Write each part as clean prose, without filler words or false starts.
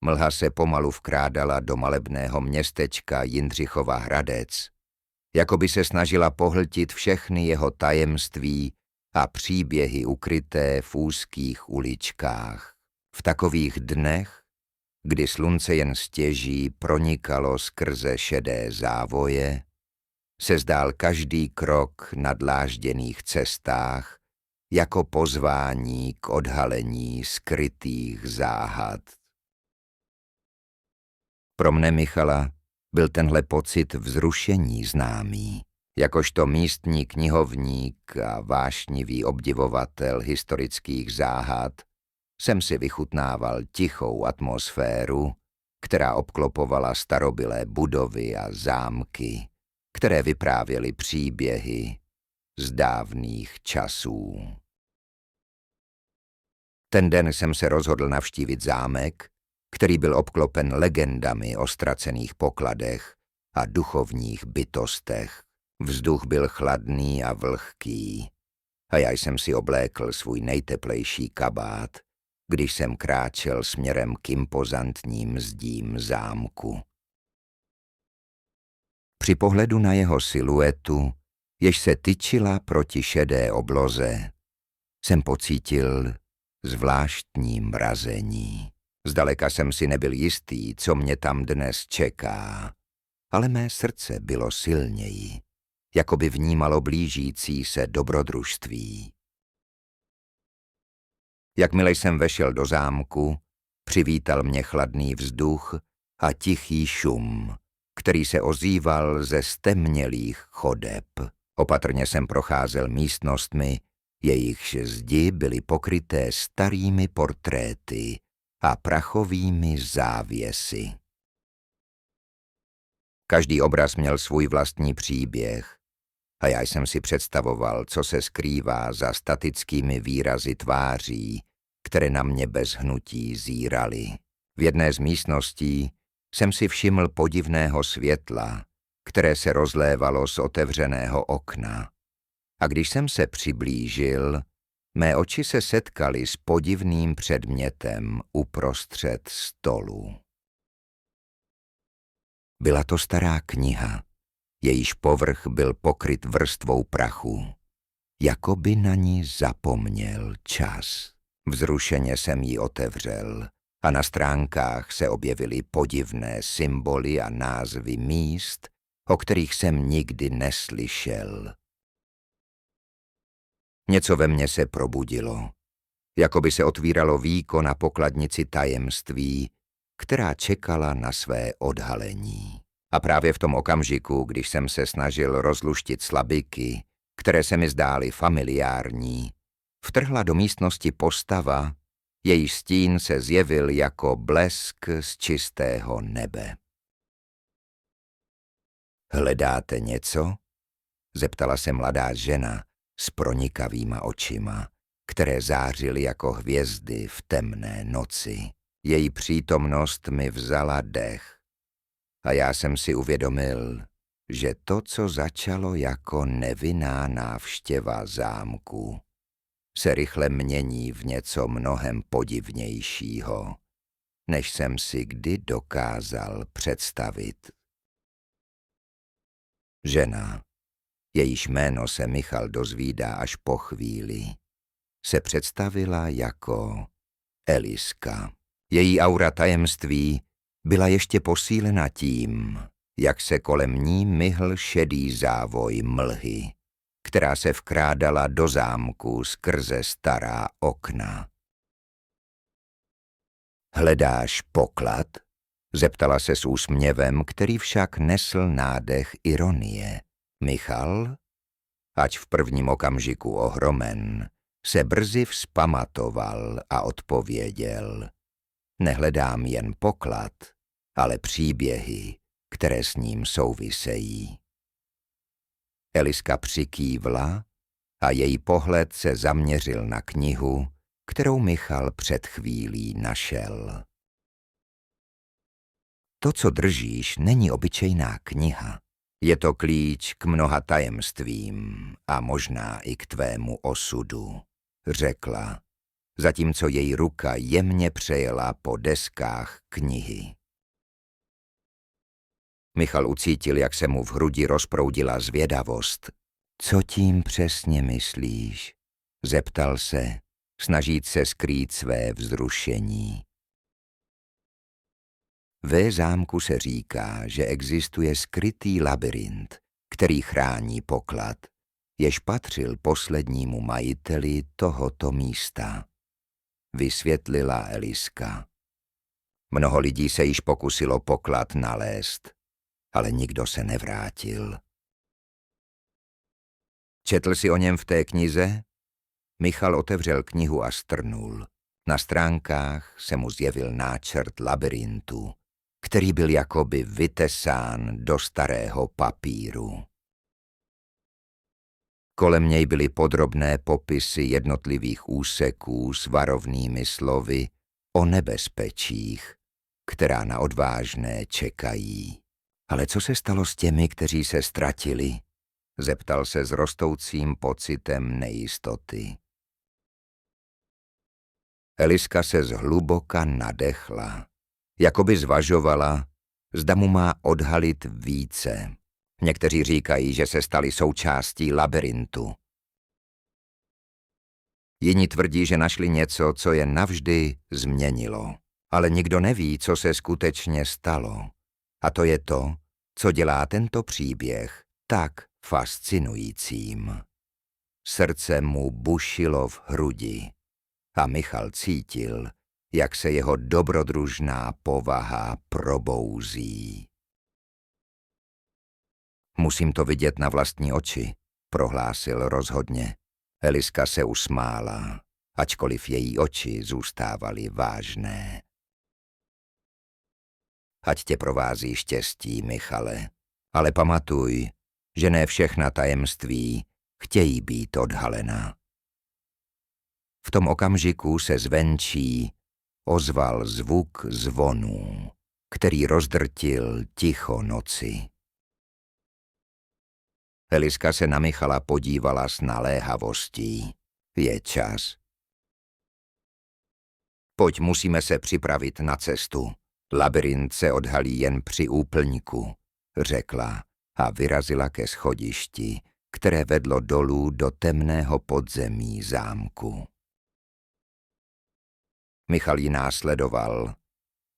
Mlha se pomalu vkrádala do malebného městečka Jindřichova Hradec, jako by se snažila pohltit všechny jeho tajemství a příběhy ukryté v úzkých uličkách. V takových dnech, kdy slunce jen stěží pronikalo skrze šedé závoje, se zdál každý krok na dlážděných cestách jako pozvání k odhalení skrytých záhad. Pro mne, Michala, byl tenhle pocit vzrušení známý. Jakožto místní knihovník a vášnivý obdivovatel historických záhad jsem si vychutnával tichou atmosféru, která obklopovala starobylé budovy a zámky, které vyprávěly příběhy z dávných časů. Ten den jsem se rozhodl navštívit zámek, který byl obklopen legendami o ztracených pokladech a duchovních bytostech. Vzduch byl chladný a vlhký a já jsem si oblékl svůj nejteplejší kabát, když jsem kráčel směrem k impozantním zdím zámku. Při pohledu na jeho siluetu, jež se tyčila proti šedé obloze, jsem pocítil zvláštní mrazení. Zdaleka jsem si nebyl jistý, co mě tam dnes čeká, ale mé srdce bylo silněji, jako by vnímalo blížící se dobrodružství. Jakmile jsem vešel do zámku, přivítal mě chladný vzduch a tichý šum, který se ozýval ze stemnělých chodeb. Opatrně jsem procházel místnostmi, jejichž zdi byly pokryté starými portréty a prachovými závěsy. Každý obraz měl svůj vlastní příběh a já jsem si představoval, co se skrývá za statickými výrazy tváří, které na mě bez hnutí zíraly. V jedné z místností jsem si všiml podivného světla, které se rozlévalo z otevřeného okna. A když jsem se přiblížil, mé oči se setkaly s podivným předmětem uprostřed stolu. Byla to stará kniha, jejíž povrch byl pokryt vrstvou prachu, jako by na ní zapomněl čas. Vzrušeně jsem ji otevřel a na stránkách se objevily podivné symboly a názvy míst, o kterých jsem nikdy neslyšel. Něco ve mně se probudilo, jako by se otvíralo víko na pokladnici tajemství, která čekala na své odhalení. A právě v tom okamžiku, když jsem se snažil rozluštit slabiky, které se mi zdály familiární, vtrhla do místnosti postava, jejíž stín se zjevil jako blesk z čistého nebe. Hledáte něco? Zeptala se mladá žena s pronikavýma očima, které zářily jako hvězdy v temné noci. Její přítomnost mi vzala dech a já jsem si uvědomil, že to, co začalo jako nevinná návštěva zámku, se rychle mění v něco mnohem podivnějšího, než jsem si kdy dokázal představit. Žena, jejíž jméno se Michal dozvídá až po chvíli, se představila jako Eliska. Její aura tajemství byla ještě posílena tím, jak se kolem ní myhl šedý závoj mlhy, která se vkrádala do zámku skrze stará okna. Hledáš poklad? Zeptala se s úsměvem, který však nesl nádech ironie. Michal, ač v prvním okamžiku ohromen, se brzy vzpamatoval a odpověděl: Nehledám jen poklad, ale příběhy, které s ním souvisejí. Eliska přikývla a její pohled se zaměřil na knihu, kterou Michal před chvílí našel. To, co držíš, není obyčejná kniha. Je to klíč k mnoha tajemstvím a možná i k tvému osudu, řekla zatímco její ruka jemně přejela po deskách knihy. Michal ucítil, jak se mu v hrudi rozproudila zvědavost. Co tím přesně myslíš? Zeptal se, snažíc se skrýt své vzrušení. Ve zámku se říká, že existuje skrytý labyrint, který chrání poklad, jež patřil poslednímu majiteli tohoto místa, vysvětlila Eliska. Mnoho lidí se již pokusilo poklad nalézt, ale nikdo se nevrátil. Četl si o něm v té knize? Michal otevřel knihu a strnul. Na stránkách se mu zjevil náčrt labyrintu, který byl jakoby vytesán do starého papíru. Kolem něj byly podrobné popisy jednotlivých úseků s varovnými slovy o nebezpečích, která na odvážné čekají. Ale co se stalo s těmi, kteří se ztratili? Zeptal se s rostoucím pocitem nejistoty. Eliska se zhluboka nadechla, jakoby zvažovala, zda mu má odhalit více. Někteří říkají, že se stali součástí labyrintu. Jiní tvrdí, že našli něco, co je navždy změnilo. Ale nikdo neví, co se skutečně stalo. A to je to, co dělá tento příběh tak fascinujícím. Srdce mu bušilo v hrudi a Michal cítil, jak se jeho dobrodružná povaha probouzí. Musím to vidět na vlastní oči, prohlásil rozhodně. Eliska se usmála, ačkoliv její oči zůstávaly vážné. Ať tě provází štěstí, Michale, ale pamatuj, že ne všechna tajemství chtějí být odhalena. V tom okamžiku se zvenčí ozval zvuk zvonů, který rozdrtil ticho noci. Eliska se na Michala podívala s naléhavostí. Je čas. Pojď, musíme se připravit na cestu. Labyrint se odhalí jen při úplňku, řekla a vyrazila ke schodišti, které vedlo dolů do temného podzemí zámku. Michal ji následoval.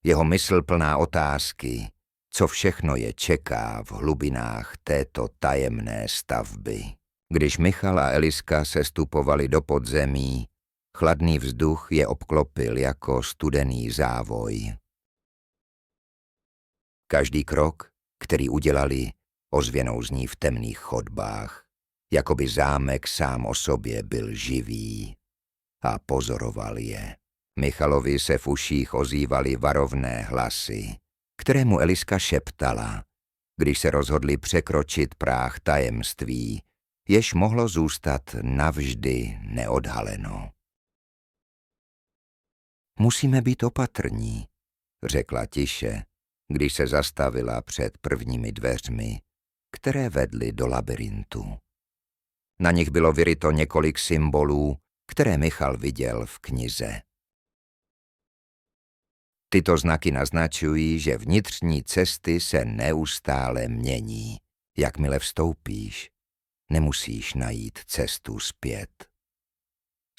Jeho mysl plná otázky, co všechno je čeká v hlubinách této tajemné stavby. Když Michal a Eliska sestupovali do podzemí, chladný vzduch je obklopil jako studený závoj. Každý krok, který udělali, ozvěnou zní v temných chodbách, jakoby zámek sám o sobě byl živý a pozoroval je. Michalovi se v uších ozývaly varovné hlasy, kterému Eliska šeptala, když se rozhodli překročit práh tajemství, jež mohlo zůstat navždy neodhaleno. Musíme být opatrní, řekla tiše, když se zastavila před prvními dveřmi, které vedly do labyrintu. Na nich bylo vyryto několik symbolů, které Michal viděl v knize. Tyto znaky naznačují, že vnitřní cesty se neustále mění. Jakmile vstoupíš, nemusíš najít cestu zpět.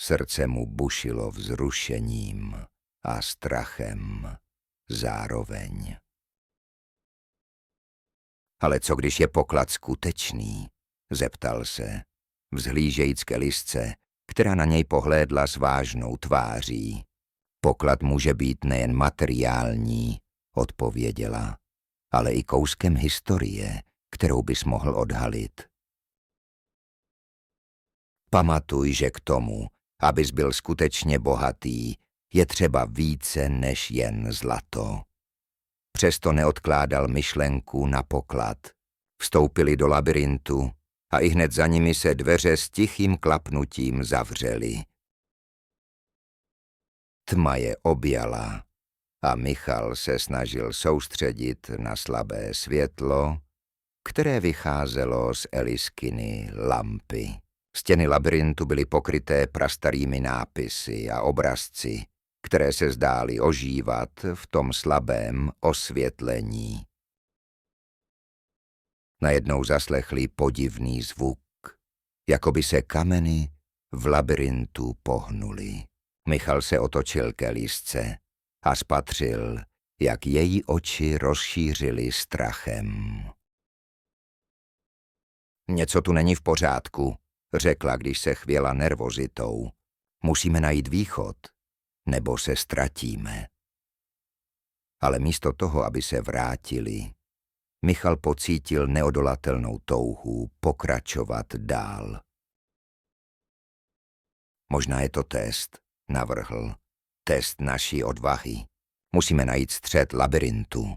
Srdce mu bušilo vzrušením a strachem zároveň. Ale co když je poklad skutečný? Zeptal se, vzhlížejíc k Elisce, která na něj pohlédla s vážnou tváří. Poklad může být nejen materiální, odpověděla, ale i kouskem historie, kterou bys mohl odhalit. Pamatuj, že k tomu, abys byl skutečně bohatý, je třeba více než jen zlato. Přesto neodkládal myšlenku na poklad. Vstoupili do labyrintu a ihned za nimi se dveře s tichým klapnutím zavřely. Tma je objala a Michal se snažil soustředit na slabé světlo, které vycházelo z Eliskiny lampy. Stěny labyrintu byly pokryté prastarými nápisy a obrazci, které se zdály ožívat v tom slabém osvětlení. Najednou zaslechli podivný zvuk, jako by se kameny v labyrintu pohnuly. Michal se otočil ke Lisce a spatřil, jak její oči rozšířily strachem. Něco tu není v pořádku, řekla, když se chvěla nervozitou. Musíme najít východ, nebo se ztratíme. Ale místo toho, aby se vrátili, Michal pocítil neodolatelnou touhu pokračovat dál. Možná je to test, navrhl. Test naší odvahy. Musíme najít střed labyrintu.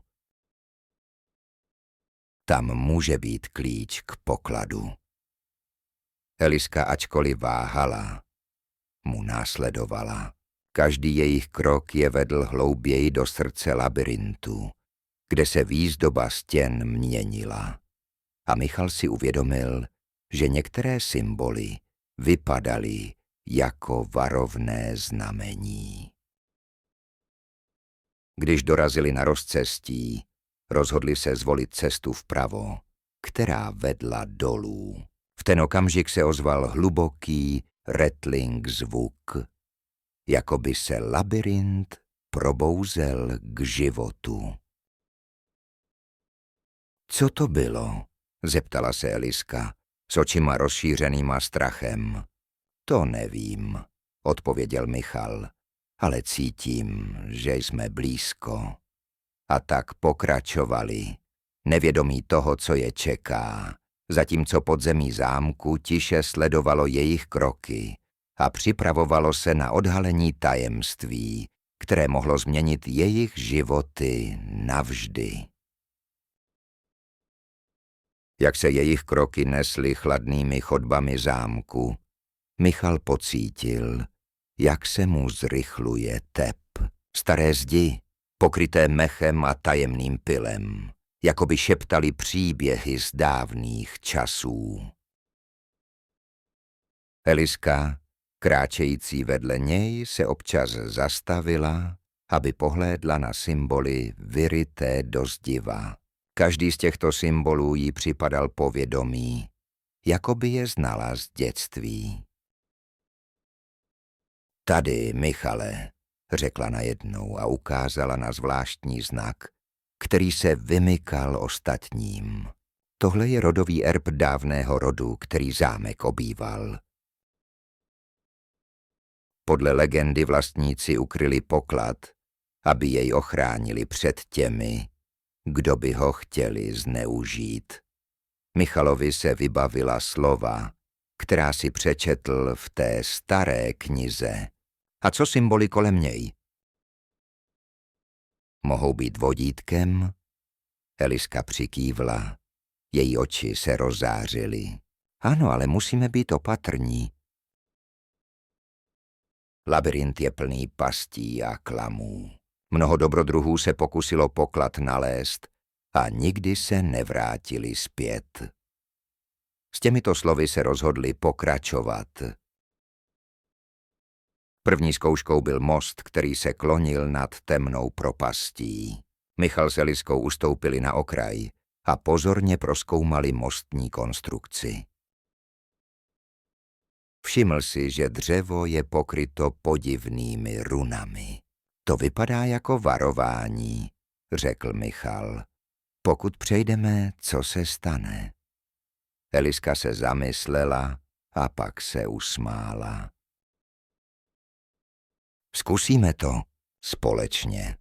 Tam může být klíč k pokladu. Eliska, ačkoliv váhala, mu následovala. Každý jejich krok je vedl hlouběji do srdce labyrintu, kde se výzdoba stěn měnila. A Michal si uvědomil, že některé symboly vypadaly jako varovné znamení. Když dorazili na rozcestí, rozhodli se zvolit cestu vpravo, která vedla dolů. V ten okamžik se ozval hluboký rattling zvuk, jako by se labyrint probouzel k životu. Co to bylo? Zeptala se Eliska, s očima rozšířenýma strachem. To nevím, odpověděl Michal, ale cítím, že jsme blízko. A tak pokračovali, nevědomí toho, co je čeká, zatímco podzemí zámku tiše sledovalo jejich kroky a připravovalo se na odhalení tajemství, které mohlo změnit jejich životy navždy. Jak se jejich kroky nesly chladnými chodbami zámku, Michal pocítil, jak se mu zrychluje tep. Staré zdi, pokryté mechem a tajemným pylem, jako by šeptali příběhy z dávných časů. Eliska, kráčející vedle něj, se občas zastavila, aby pohlédla na symboly vyryté do zdiva. Každý z těchto symbolů jí připadal povědomý, jako by je znala z dětství. Tady, Michale, řekla najednou a ukázala na zvláštní znak, který se vymykal ostatním. Tohle je rodový erb dávného rodu, který zámek obýval. Podle legendy vlastníci ukryli poklad, aby jej ochránili před těmi, kdo by ho chtěli zneužít. Michalovi se vybavila slova, která si přečetl v té staré knize. A co symboly kolem něj? Mohou být vodítkem? Eliska přikývla. Její oči se rozzářily. Ano, ale musíme být opatrní. Labyrint je plný pastí a klamů. Mnoho dobrodruhů se pokusilo poklad nalézt a nikdy se nevrátili zpět. S těmito slovy se rozhodli pokračovat. První zkouškou byl most, který se klonil nad temnou propastí. Michal s Eliskou ustoupili na okraj a pozorně prozkoumali mostní konstrukci. Všiml si, že dřevo je pokryto podivnými runami. To vypadá jako varování, řekl Michal. Pokud přejdeme, co se stane? Eliska se zamyslela a pak se usmála. Zkusíme to společně.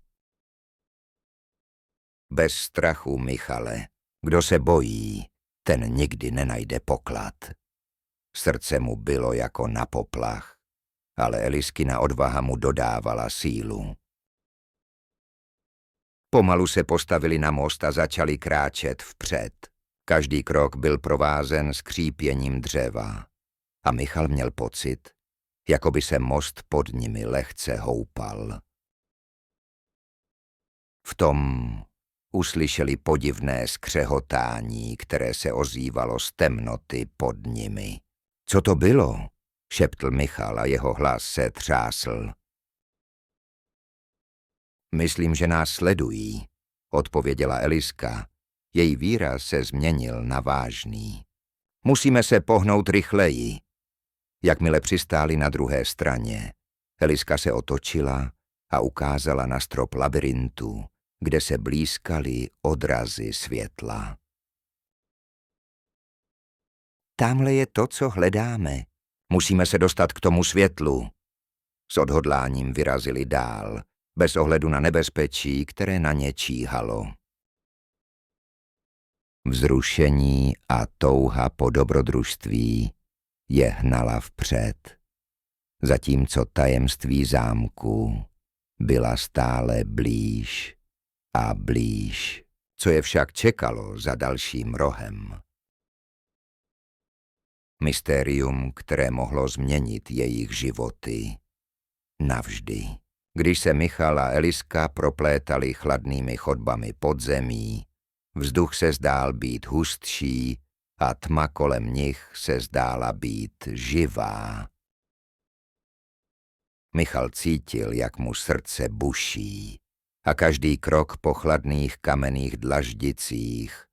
Bez strachu, Michale. Kdo se bojí, ten nikdy nenajde poklad. Srdce mu bylo jako na poplach, ale Eliskina odvaha mu dodávala sílu. Pomalu se postavili na most a začali kráčet vpřed. Každý krok byl provázen skřípěním dřeva a Michal měl pocit, jako by se most pod nimi lehce houpal. V tom uslyšeli podivné skřehotání, které se ozývalo z temnoty pod nimi. Co to bylo? Šeptl Michal a jeho hlas se třásl. Myslím, že nás sledují, odpověděla Eliska. Její výraz se změnil na vážný. Musíme se pohnout rychleji. Jakmile přistáli na druhé straně, Eliska se otočila a ukázala na strop labyrintu, kde se blýskaly odrazy světla. Tamhle je to, co hledáme. Musíme se dostat k tomu světlu. S odhodláním vyrazili dál, bez ohledu na nebezpečí, které na ně číhalo. Vzrušení a touha po dobrodružství je hnala vpřed, zatímco tajemství zámku byla stále blíž a blíž. Co je však čekalo za dalším rohem? Mystérium, které mohlo změnit jejich životy navždy. Když se Michal a Eliska proplétali chladnými chodbami podzemí, vzduch se zdál být hustší a tma kolem nich se zdála být živá. Michal cítil, jak mu srdce buší a každý krok po chladných kamenných dlaždicích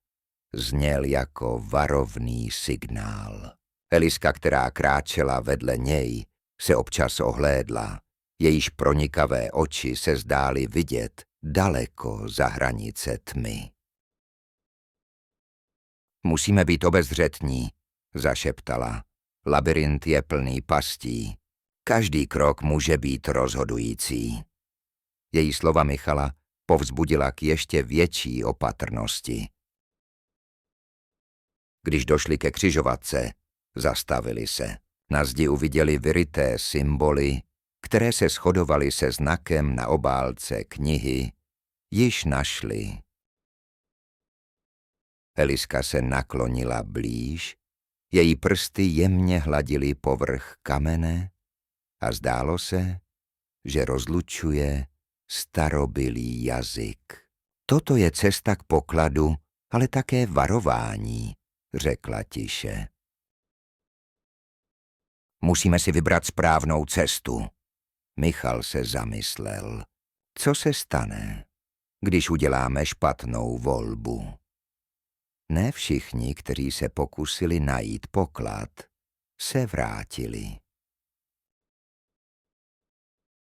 zněl jako varovný signál. Eliska, která kráčela vedle něj, se občas ohlédla. Jejíž pronikavé oči se zdály vidět daleko za hranice tmy. Musíme být obezřetní, zašeptala. Labyrint je plný pastí. Každý krok může být rozhodující. Její slova Michala povzbudila k ještě větší opatrnosti. Když došli ke křižovatce, zastavili se. Na zdi uviděli vyryté symboly, které se shodovaly se znakem na obálce knihy, již našli. Eliska se naklonila blíž, její prsty jemně hladily povrch kamene a zdálo se, že rozlučuje starobylý jazyk. Toto je cesta k pokladu, ale také varování, řekla tiše. Musíme si vybrat správnou cestu. Michal se zamyslel. Co se stane, když uděláme špatnou volbu? Ne všichni, kteří se pokusili najít poklad, se vrátili.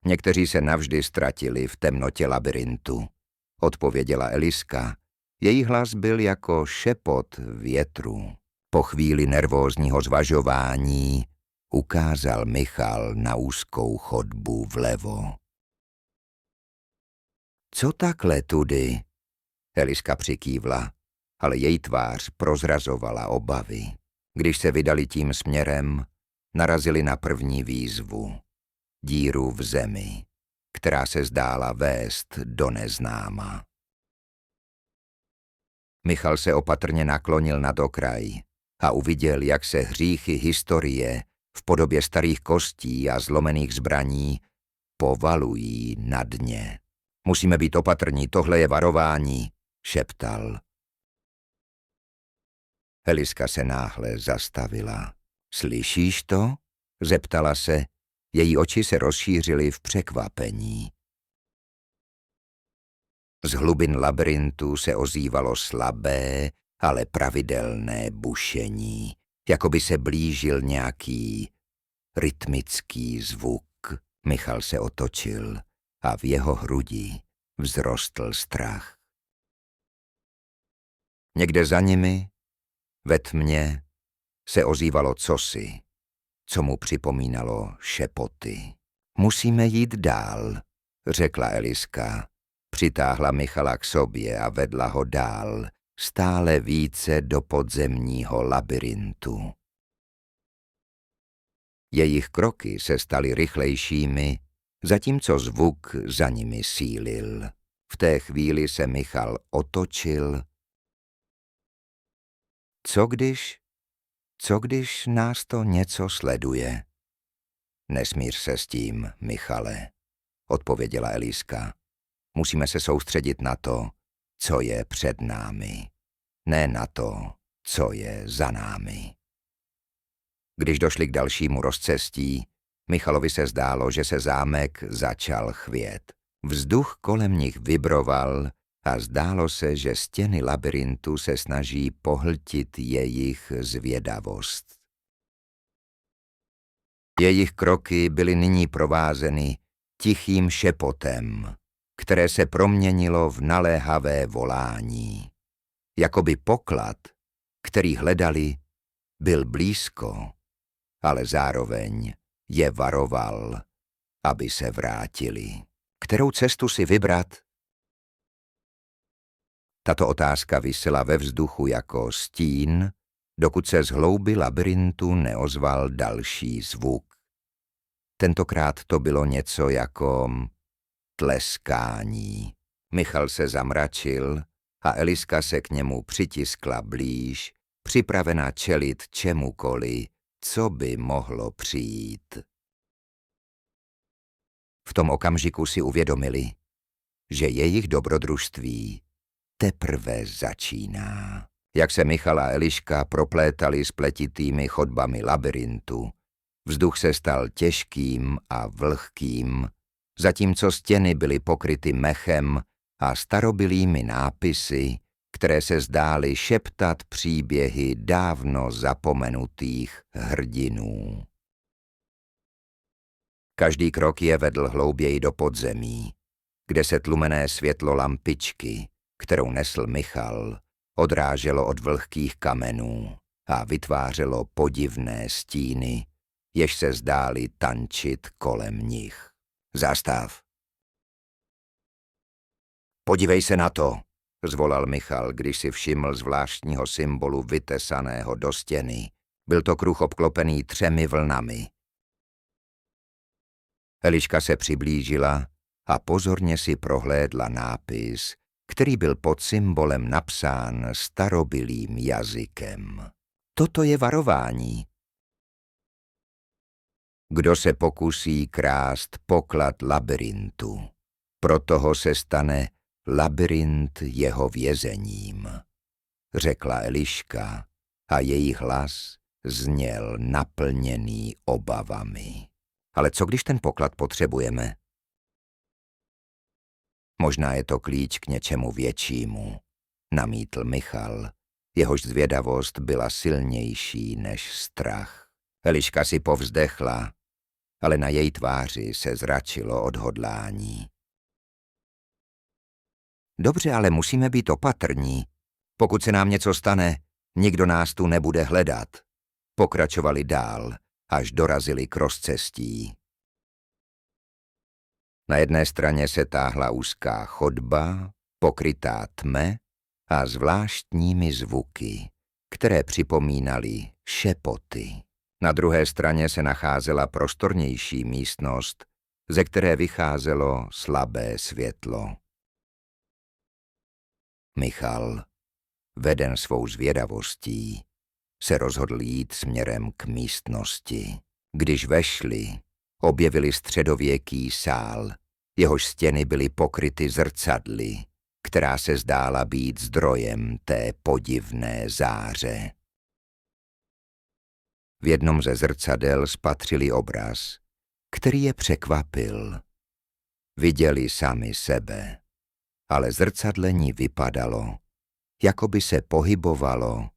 Někteří se navždy ztratili v temnotě labyrintu, odpověděla Eliska. Její hlas byl jako šepot větru. Po chvíli nervózního zvažování ukázal Michal na úzkou chodbu vlevo. Co takhle tudy? Eliska přikývla, ale její tvář prozrazovala obavy. Když se vydali tím směrem, narazili na první výzvu. Díru v zemi, která se zdála vést do neznáma. Michal se opatrně naklonil nad okraj a uviděl, jak se hříchy historie v podobě starých kostí a zlomených zbraní povalují na dně. Musíme být opatrní, tohle je varování, šeptal. Eliska se náhle zastavila. Slyšíš to? Zeptala se. Její oči se rozšířily v překvapení. Z hlubin labyrintu se ozývalo slabé, ale pravidelné bušení, jako by se blížil nějaký rytmický zvuk. Michal se otočil a v jeho hrudi vzrostl strach. Někde za nimi, ve tmě, se ozývalo cosi, co mu připomínalo šepoty. Musíme jít dál, řekla Eliska. Přitáhla Michala k sobě a vedla ho dál, stále více do podzemního labyrintu. Jejich kroky se staly rychlejšími, zatímco zvuk za nimi sílil. V té chvíli se Michal otočil. Co když nás to něco sleduje? Nesmíř se s tím, Michale, odpověděla Eliska. Musíme se soustředit na to, co je před námi, ne na to, co je za námi. Když došli k dalšímu rozcestí, Michalovi se zdálo, že se zámek začal chvět. Vzduch kolem nich vibroval a zdálo se, že stěny labyrintu se snaží pohltit jejich zvědavost. Jejich kroky byly nyní provázeny tichým šepotem, které se proměnilo v naléhavé volání. Jakoby poklad, který hledali, byl blízko, ale zároveň je varoval, aby se vrátili. Kterou cestu si vybrat? Tato otázka visela ve vzduchu jako stín, dokud se z hlouby labyrintu neozval další zvuk. Tentokrát to bylo něco jako tleskání. Michal se zamračil a Eliška se k němu přitiskla blíž, připravena čelit čemukoli, co by mohlo přijít. V tom okamžiku si uvědomili, že jejich dobrodružství teprve začíná. Jak se Michal a Eliška proplétali spletitými chodbami labyrintu, vzduch se stal těžkým a vlhkým, zatímco stěny byly pokryty mechem a starobylými nápisy, které se zdály šeptat příběhy dávno zapomenutých hrdinů. Každý krok je vedl hlouběji do podzemí, kde se tlumené světlo lampičky, kterou nesl Michal, odráželo od vlhkých kamenů a vytvářelo podivné stíny, jež se zdály tančit kolem nich. Zastav! Podívej se na to, zvolal Michal, když si všiml zvláštního symbolu vytesaného do stěny. Byl to kruh obklopený 3 vlnami. Eliška se přiblížila a pozorně si prohlédla nápis, který byl pod symbolem napsán starobylým jazykem. Toto je varování. Kdo se pokusí krást poklad labyrintu, pro toho se stane labyrint jeho vězením, řekla Eliška a její hlas zněl naplněný obavami. Ale co když ten poklad potřebujeme? Možná je to klíč k něčemu většímu, namítl Michal, jehož zvědavost byla silnější než strach. Eliška si povzdechla, ale na její tváři se zračilo odhodlání. Dobře, ale musíme být opatrní. Pokud se nám něco stane, nikdo nás tu nebude hledat. Pokračovali dál, až dorazili k rozcestí. Na jedné straně se táhla úzká chodba, pokrytá tme a zvláštními zvuky, které připomínaly šepoty. Na druhé straně se nacházela prostornější místnost, ze které vycházelo slabé světlo. Michal, veden svou zvědavostí, se rozhodl jít směrem k místnosti. Když vešli, objevili středověký sál, jehož stěny byly pokryty zrcadly, která se zdála být zdrojem té podivné záře. V jednom ze zrcadel spatřili obraz, který je překvapil. Viděli sami sebe, ale zrcadlení vypadalo, jako by se pohybovalo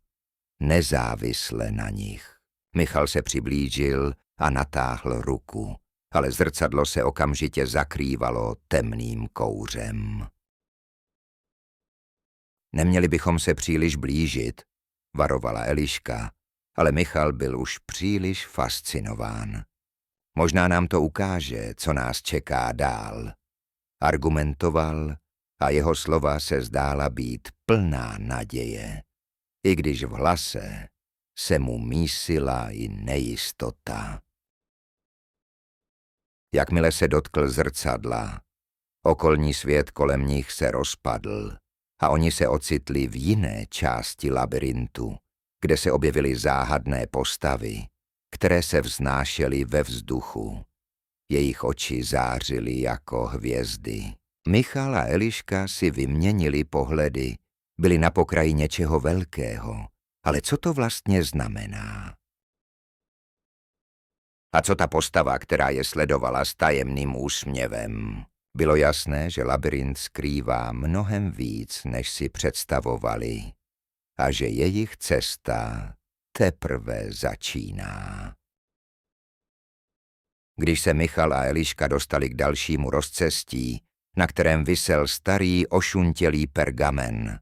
nezávisle na nich. Michal se přiblížil a natáhl ruku, ale zrcadlo se okamžitě zakrývalo temným kouřem. Neměli bychom se příliš blížit, varovala Eliška, ale Michal byl už příliš fascinován. Možná nám to ukáže, co nás čeká dál. Argumentoval a jeho slova se zdála být plná naděje, i když v hlase se mu mísila i nejistota. Jakmile se dotkl zrcadla, okolní svět kolem nich se rozpadl a oni se ocitli v jiné části labyrintu, kde se objevily záhadné postavy, které se vznášely ve vzduchu. Jejich oči zářily jako hvězdy. Michal a Eliška si vyměnili pohledy, byli na pokraji něčeho velkého, ale co to vlastně znamená? A co ta postava, která je sledovala s tajemným úsměvem? Bylo jasné, že labyrint skrývá mnohem víc, než si představovali, a že jejich cesta teprve začíná. Když se Michal a Eliška dostali k dalšímu rozcestí, na kterém visel starý ošuntělý pergamen,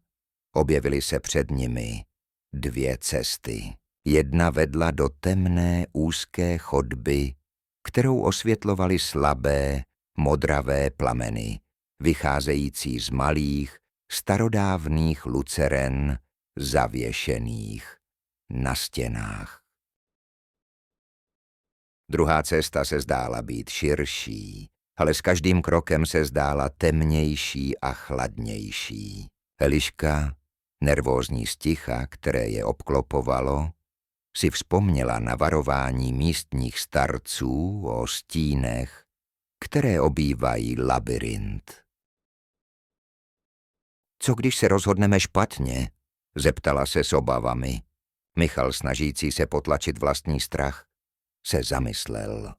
objevily se před nimi 2 cesty. Jedna vedla do temné úzké chodby, kterou osvětlovaly slabé, modravé plameny, vycházející z malých, starodávných luceren, zavěšených na stěnách. Druhá cesta se zdála být širší, ale s každým krokem se zdála temnější a chladnější. Eliška, nervózní z ticha, které je obklopovalo, si vzpomněla na varování místních starců o stínech, které obývají labyrint. Co když se rozhodneme špatně? Zeptala se s obavami. Michal, snažící se potlačit vlastní strach, se zamyslel.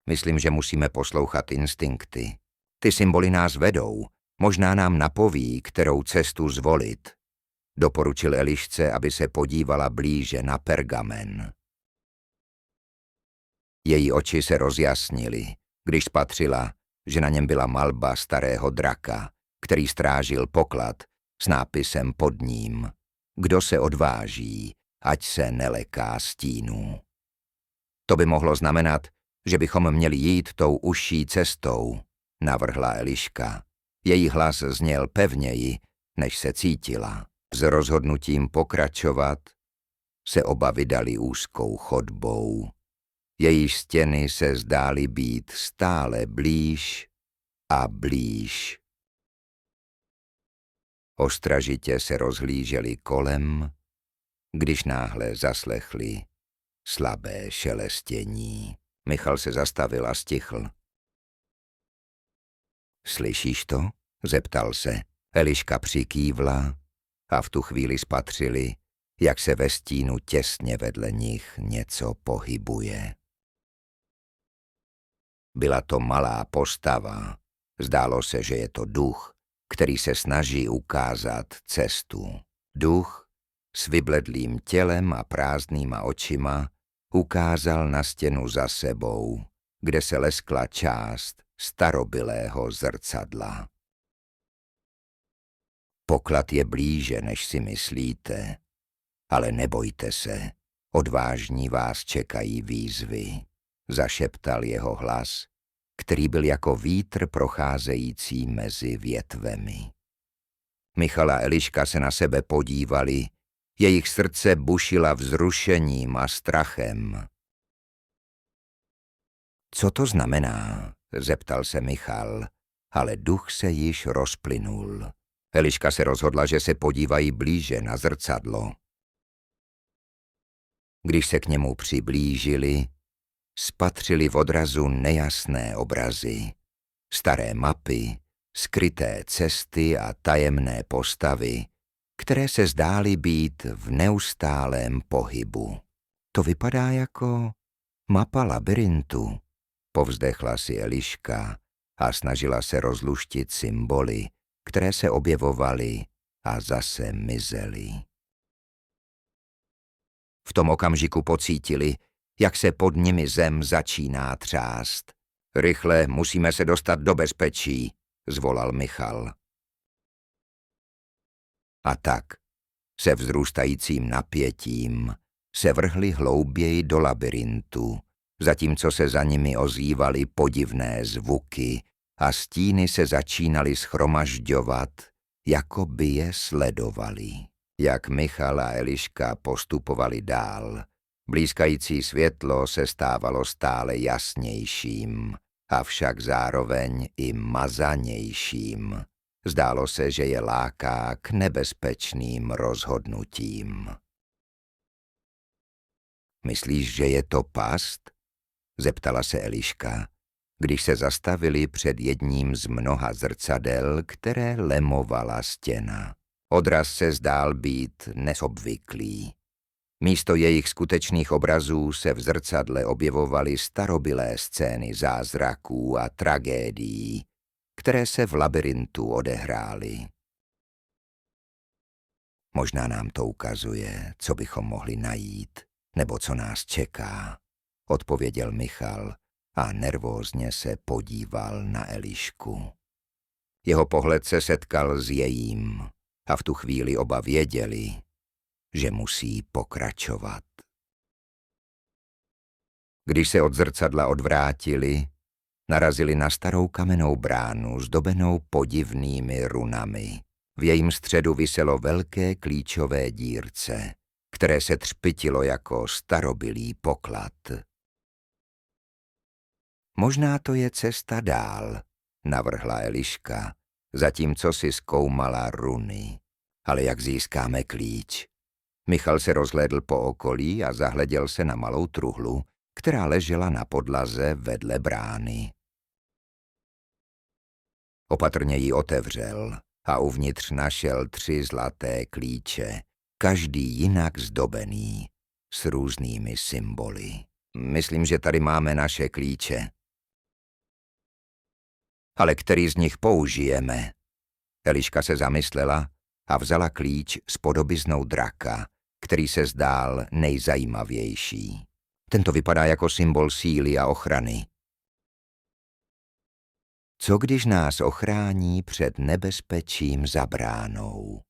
Myslím, že musíme poslouchat instinkty. Ty symboly nás vedou, možná nám napoví, kterou cestu zvolit. Doporučil Elišce, aby se podívala blíže na pergamen. Její oči se rozjasnily, když spatřila, že na něm byla malba starého draka, který strážil poklad s nápisem pod ním: Kdo se odváží, ať se neleká stínů. To by mohlo znamenat, že bychom měli jít tou užší cestou, navrhla Eliška. Její hlas zněl pevněji, než se cítila. S rozhodnutím pokračovat se oba vydali úzkou chodbou. Jejíž stěny se zdály být stále blíž a blíž. Ostražitě se rozhlíželi kolem, když náhle zaslechli slabé šelestění. Michal se zastavil a stichl. Slyšíš to? Zeptal se. Eliška přikývla a v tu chvíli spatřili, jak se ve stínu těsně vedle nich něco pohybuje. Byla to malá postava. Zdálo se, že je to duch, který se snaží ukázat cestu. Duch s vybledlým tělem a prázdnýma očima ukázal na stěnu za sebou, kde se leskla část starobylého zrcadla. Poklad je blíže, než si myslíte, ale nebojte se, odvážní vás čekají výzvy, zašeptal jeho hlas, který byl jako vítr procházející mezi větvemi. Michal a Eliška se na sebe podívali, jejich srdce bušila vzrušením a strachem. Co to znamená? Zeptal se Michal, ale duch se již rozplynul. Eliška se rozhodla, že se podívají blíže na zrcadlo. Když se k němu přiblížili, spatřili v odrazu nejasné obrazy, staré mapy, skryté cesty a tajemné postavy, které se zdály být v neustálém pohybu. To vypadá jako mapa labyrintu, povzdechla si Eliška a snažila se rozluštit symboly, které se objevovaly a zase mizely. V tom okamžiku pocítili, jak se pod nimi zem začíná třást. Rychle musíme se dostat do bezpečí, zvolal Michal. A tak, se vzrůstajícím napětím, se vrhli hlouběji do labyrintu, zatímco se za nimi ozývaly podivné zvuky a stíny se začínaly shromažďovat, jako by je sledovali. Jak Michal a Eliška postupovali dál, blýskající světlo se stávalo stále jasnějším, avšak zároveň i mazanějším. Zdálo se, že je láká k nebezpečným rozhodnutím. Myslíš, že je to past? Zeptala se Eliška, když se zastavili před jedním z mnoha zrcadel, které lemovala stěna. Odraz se zdál být neobvyklý. Místo jejich skutečných obrazů se v zrcadle objevovaly starobylé scény zázraků a tragédií, které se v labyrintu odehrály. Možná nám to ukazuje, co bychom mohli najít, nebo co nás čeká, odpověděl Michal a nervózně se podíval na Elišku. Jeho pohled se setkal s jejím a v tu chvíli oba věděli, že musí pokračovat. Když se od zrcadla odvrátili, narazili na starou kamennou bránu zdobenou podivnými runami. V jejím středu viselo velké klíčové dírce, které se třpytilo jako starobylý poklad. Možná to je cesta dál, navrhla Eliška, zatímco si zkoumala runy. Ale jak získáme klíč? Michal se rozhlédl po okolí a zahleděl se na malou truhlu, která ležela na podlaze vedle brány. Opatrně ji otevřel a uvnitř našel 3 zlaté klíče, každý jinak zdobený, s různými symboly. Myslím, že tady máme naše klíče. Ale který z nich použijeme? Eliška se zamyslela a vzala klíč s podobiznou draka, který se zdál nejzajímavější. Tento vypadá jako symbol síly a ochrany. Co když nás ochrání před nebezpečím za bránou?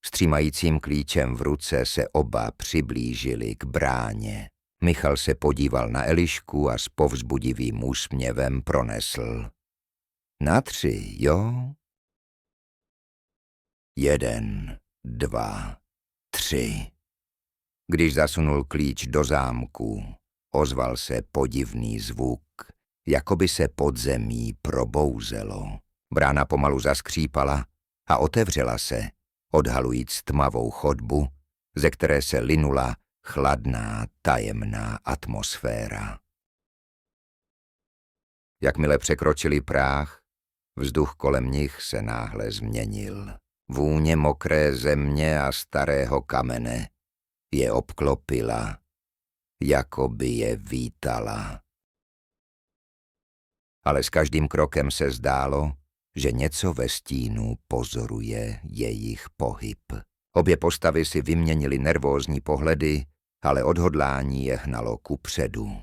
S třímajícím klíčem v ruce se oba přiblížili k bráně. Michal se podíval na Elišku a s povzbudivým úsměvem pronesl. Na 3, jo? 1, 2, 3. Když zasunul klíč do zámku, ozval se podivný zvuk, jako by se podzemí probouzelo. Brána pomalu zaskřípala a otevřela se, odhalujíc tmavou chodbu, ze které se linula chladná, tajemná atmosféra. Jakmile překročili práh, vzduch kolem nich se náhle změnil. Vůně mokré země a starého kamene je obklopila, jako by je vítala. Ale s každým krokem se zdálo, že něco ve stínu pozoruje jejich pohyb. Obě postavy si vyměnily nervózní pohledy, ale odhodlání je hnalo kupředu.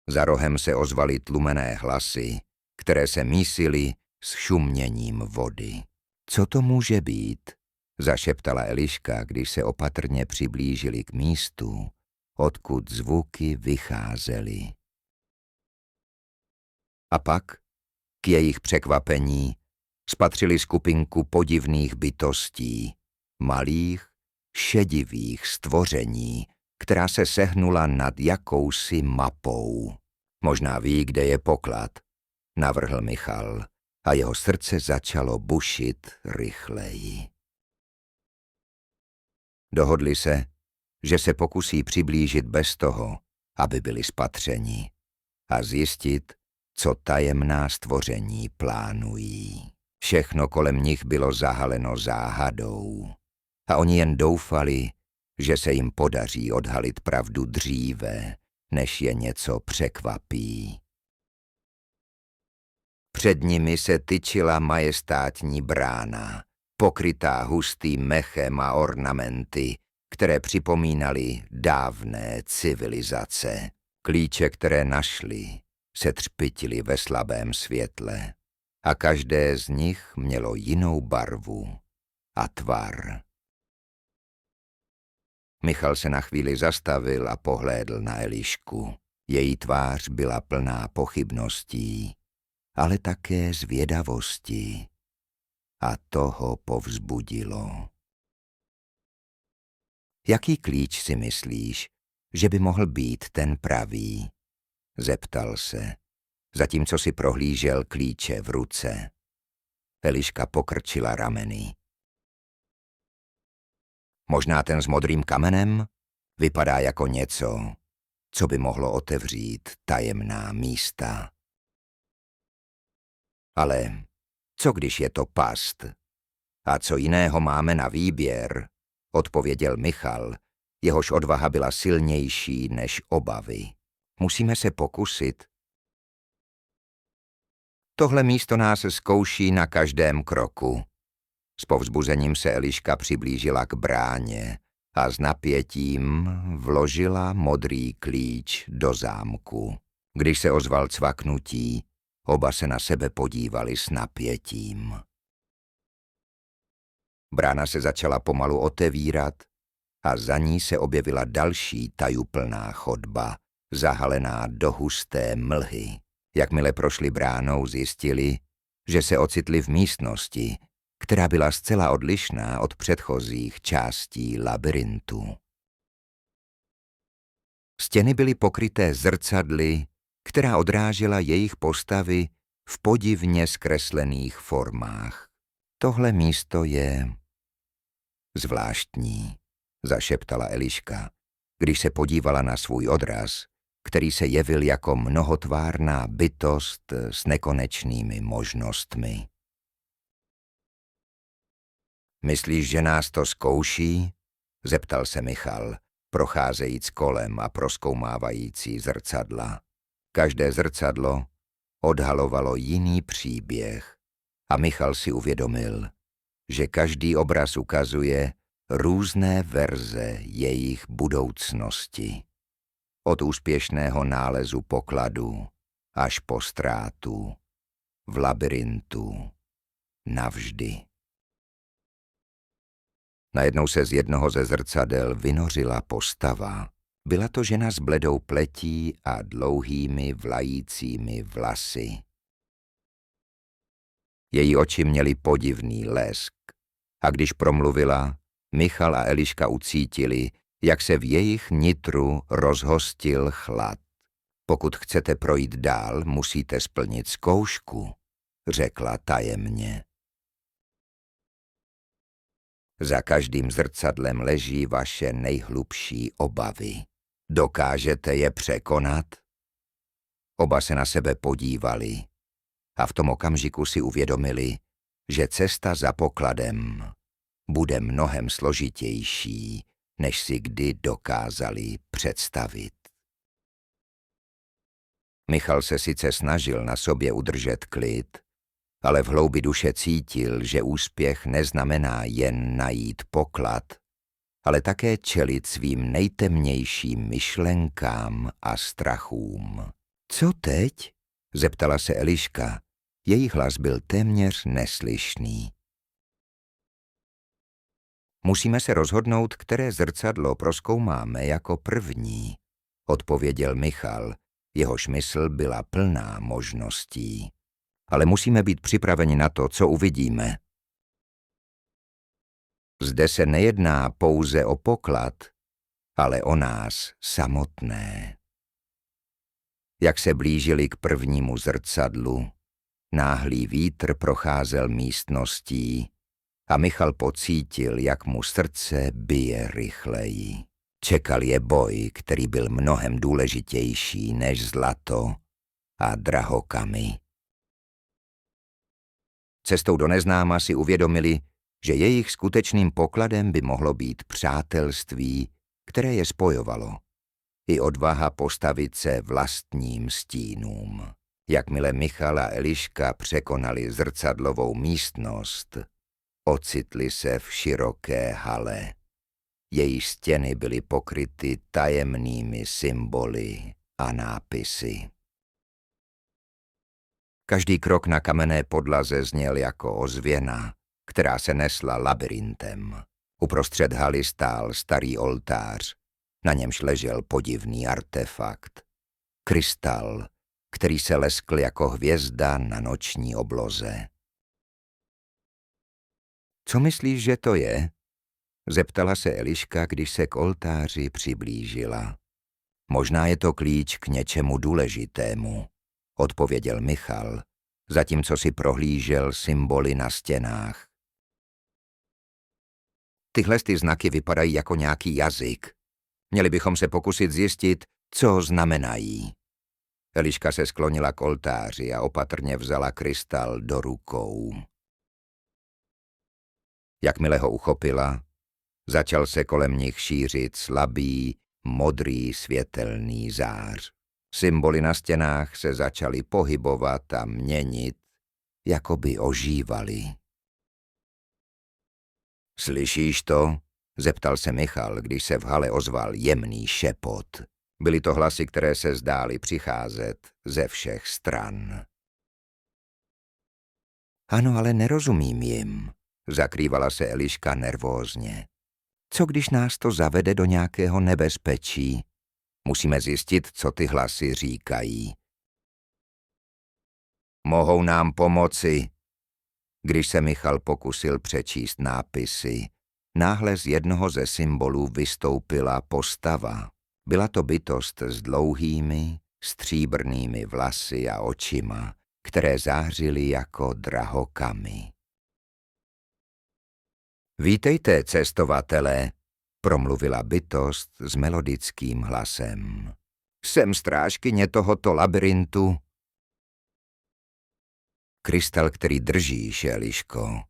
Za rohem se ozvaly tlumené hlasy, které se mísily s šuměním vody. Co to může být? Zašeptala Eliška, když se opatrně přiblížili k místu, odkud zvuky vycházely. A pak, k jejich překvapení, spatřili skupinku podivných bytostí, malých, šedivých stvoření, která se sehnula nad jakousi mapou. Možná ví, kde je poklad, navrhl Michal a jeho srdce začalo bušit rychleji. Dohodli se, že se pokusí přiblížit bez toho, aby byli spatřeni, a zjistit, co tajemná stvoření plánují. Všechno kolem nich bylo zahaleno záhadou a oni jen doufali, že se jim podaří odhalit pravdu dříve, než je něco překvapí. Před nimi se tyčila majestátní brána, pokrytá hustým mechem a ornamenty, které připomínaly dávné civilizace. Klíče, které našli, se třpytily ve slabém světle a každé z nich mělo jinou barvu a tvar. Michal se na chvíli zastavil a pohlédl na Elišku. Její tvář byla plná pochybností, ale také zvědavosti. A to ho povzbudilo. Jaký klíč si myslíš, že by mohl být ten pravý? Zeptal se, zatímco si prohlížel klíče v ruce. Eliška pokrčila rameny. Možná ten s modrým kamenem vypadá jako něco, co by mohlo otevřít tajemná místa. Ale co když je to past? A co jiného máme na výběr? odpověděl Michal, jehož odvaha byla silnější než obavy. Musíme se pokusit. Tohle místo nás zkouší na každém kroku. S povzbuzením se Eliška přiblížila k bráně a s napětím vložila modrý klíč do zámku. Když se ozval cvaknutí, oba se na sebe podívali s napětím. Brána se začala pomalu otevírat a za ní se objevila další tajuplná chodba, zahalená do husté mlhy. Jakmile prošli bránou, zjistili, že se ocitli v místnosti, která byla zcela odlišná od předchozích částí labyrintu. Stěny byly pokryté zrcadly, která odrážela jejich postavy v podivně zkreslených formách. Tohle místo je zvláštní, zašeptala Eliška, když se podívala na svůj odraz, který se jevil jako mnohotvárná bytost s nekonečnými možnostmi. Myslíš, že nás to zkouší? Zeptal se Michal, procházejíc kolem a prozkoumávající zrcadla. Každé zrcadlo odhalovalo jiný příběh a Michal si uvědomil, že každý obraz ukazuje různé verze jejich budoucnosti. Od úspěšného nálezu pokladu až po ztrátu v labyrintu navždy. Najednou se z jednoho ze zrcadel vynořila postava. Byla to žena s bledou pletí a dlouhými vlajícími vlasy. Její oči měly podivný lesk a když promluvila, Michal a Eliška ucítili, jak se v jejich nitru rozhostil chlad. Pokud chcete projít dál, musíte splnit zkoušku, řekla tajemně. Za každým zrcadlem leží vaše nejhlubší obavy. Dokážete je překonat? Oba se na sebe podívali a v tom okamžiku si uvědomili, že cesta za pokladem bude mnohem složitější, než si kdy dokázali představit. Michal se sice snažil na sobě udržet klid, ale v hloubi duše cítil, že úspěch neznamená jen najít poklad, ale také čelit svým nejtemnějším myšlenkám a strachům. Co teď? Zeptala se Eliška. Její hlas byl téměř neslyšný. Musíme se rozhodnout, které zrcadlo prozkoumáme jako první, odpověděl Michal, jehož mysl byla plná možností. Ale musíme být připraveni na to, co uvidíme. Zde se nejedná pouze o poklad, ale o nás samotné. Jak se blížili k prvnímu zrcadlu, náhlý vítr procházel místností a Michal pocítil, jak mu srdce bije rychleji. Čekal je boj, který byl mnohem důležitější než zlato a drahokamy. Cestou do neznáma si uvědomili, že jejich skutečným pokladem by mohlo být přátelství, které je spojovalo, i odvaha postavit se vlastním stínům. Jakmile Michal a Eliška překonali zrcadlovou místnost, ocitli se v široké hale. Její stěny byly pokryty tajemnými symboly a nápisy. Každý krok na kamenné podlaze zněl jako ozvěna, která se nesla labyrintem. Uprostřed haly stál starý oltář, na němž ležel podivný artefakt. Krystal, který se leskl jako hvězda na noční obloze. Co myslíš, že to je? Zeptala se Eliška, když se k oltáři přiblížila. Možná je to klíč k něčemu důležitému, odpověděl Michal, zatímco si prohlížel symboly na stěnách. Tyhle znaky vypadají jako nějaký jazyk. Měli bychom se pokusit zjistit, co znamenají. Eliška se sklonila k oltáři a opatrně vzala krystal do rukou. Jakmile ho uchopila, Začal se kolem nich šířit slabý, modrý světelný zář. Symboly na stěnách se začaly pohybovat a měnit, jako by ožívaly. Slyšíš to? Zeptal se Michal, když se v hale ozval jemný šepot. Byly to hlasy, které se zdály přicházet ze všech stran. Ano, ale nerozumím jim, zakrývala se Eliška nervózně. Co když nás to zavede do nějakého nebezpečí? Musíme zjistit, co ty hlasy říkají. Mohou nám pomoci. Když se Michal pokusil přečíst nápisy, náhle z jednoho ze symbolů vystoupila postava. Byla to bytost s dlouhými, stříbrnými vlasy a očima, které zářily jako drahokamy. Vítejte, cestovatelé, promluvila bytost s melodickým hlasem. Jsem strážkyně tohoto labirintu. Krystal, který držíš, Eliško,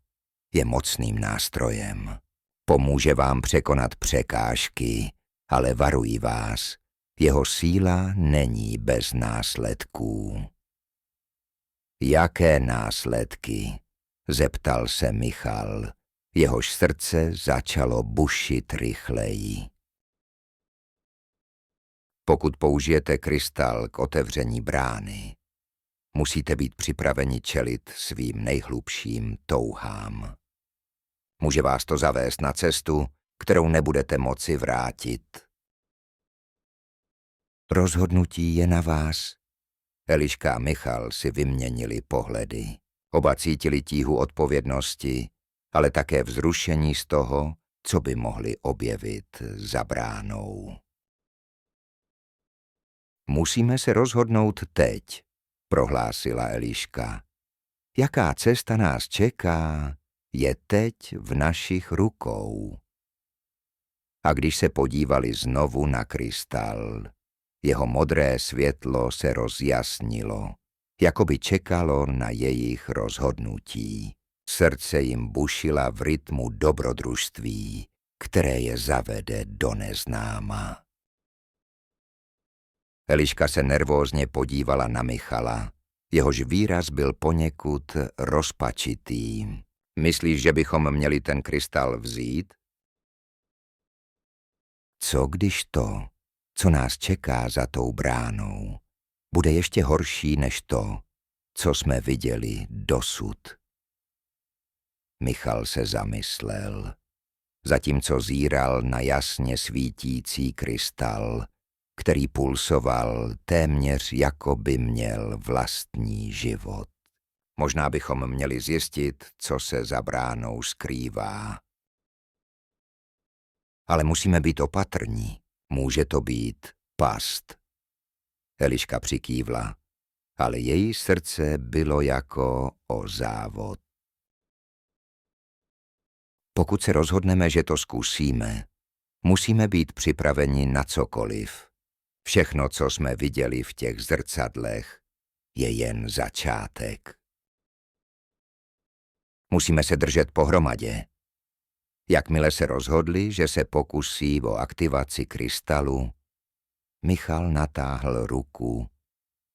je mocným nástrojem. Pomůže vám překonat překážky, ale varuji vás, jeho síla není bez následků. Jaké následky? Zeptal se Michal, jehož srdce začalo bušit rychleji. Pokud použijete krystal k otevření brány, musíte být připraveni čelit svým nejhlubším touhám. Může vás to zavést na cestu, kterou nebudete moci vrátit. Rozhodnutí je na vás. Eliška a Michal si vyměnili pohledy. Oba cítili tíhu odpovědnosti, ale také vzrušení z toho, co by mohli objevit za bránou. Musíme se rozhodnout teď, prohlásila Eliška. Jaká cesta nás čeká, je teď v našich rukou. A když se podívali znovu na krystal, jeho modré světlo se rozjasnilo, jako by čekalo na jejich rozhodnutí. Srdce jim bušila v rytmu dobrodružství, které je zavede do neznáma. Eliška se nervózně podívala na Michala, jehož výraz byl poněkud rozpačitý. Myslíš, že bychom měli ten krystal vzít? Co když to, co nás čeká za tou bránou, bude ještě horší než to, co jsme viděli dosud? Michal se zamyslel, zatímco zíral na jasně svítící krystal, který pulsoval téměř jako by měl vlastní život. Možná bychom měli zjistit, co se za bránou skrývá. Ale musíme být opatrní. Může to být past. Eliška přikývla, ale její srdce bylo jako o závod. Pokud se rozhodneme, že to zkusíme, musíme být připraveni na cokoliv. Všechno, co jsme viděli v těch zrcadlech, je jen začátek. Musíme se držet pohromadě. Jakmile se rozhodli, že se pokusí o aktivaci krystalu, Michal natáhl ruku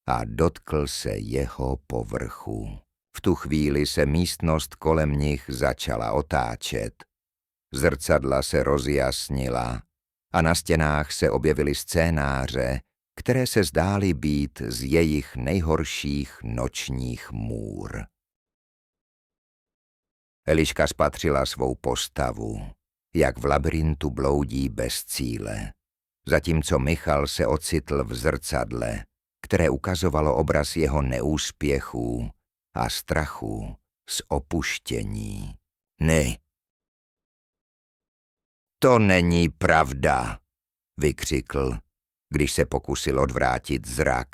a dotkl se jeho povrchu. V tu chvíli se místnost kolem nich začala otáčet. Zrcadla se rozjasnila a na stěnách se objevily scénáře, které se zdály být z jejich nejhorších nočních můr. Eliška spatřila svou postavu, jak v labirintu bloudí bez cíle, zatímco Michal se ocitl v zrcadle, které ukazovalo obraz jeho neúspěchů a strachu z opuštění. Ne. To není pravda, vykřikl, když se pokusil odvrátit zrak,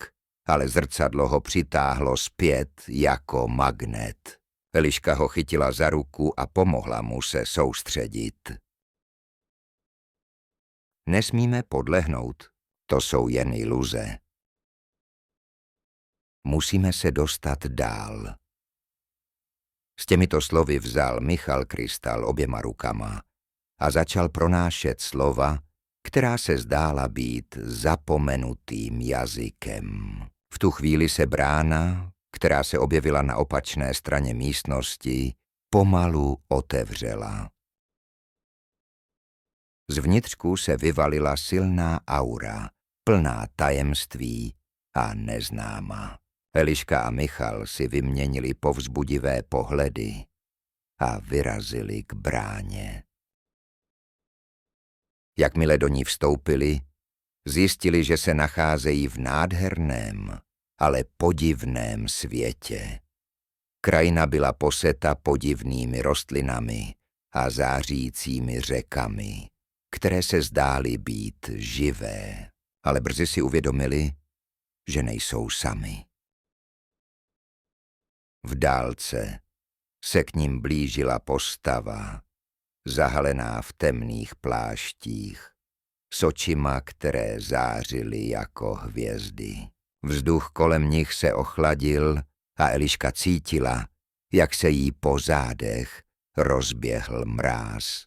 ale zrcadlo ho přitáhlo zpět jako magnet. Eliška ho chytila za ruku a pomohla mu se soustředit. Nesmíme podlehnout, to jsou jen iluze. Musíme se dostat dál. S těmito slovy vzal Michal krystal oběma rukama a začal pronášet slova, která se zdála být zapomenutým jazykem. V tu chvíli se brána, která se objevila na opačné straně místnosti, pomalu otevřela. Zvnitřku se vyvalila silná aura, plná tajemství a neznáma. Eliška a Michal si vyměnili povzbudivé pohledy a vyrazili k bráně. Jakmile do ní vstoupili, zjistili, že se nacházejí v nádherném, ale podivném světě. Krajina byla poseta podivnými rostlinami a zářícími řekami, které se zdály být živé, ale brzy si uvědomili, že nejsou sami. V dálce se k nim blížila postava, zahalená v temných pláštích, s očima, které zářily jako hvězdy. Vzduch kolem nich se ochladil a Eliška cítila, jak se jí po zádech rozběhl mráz.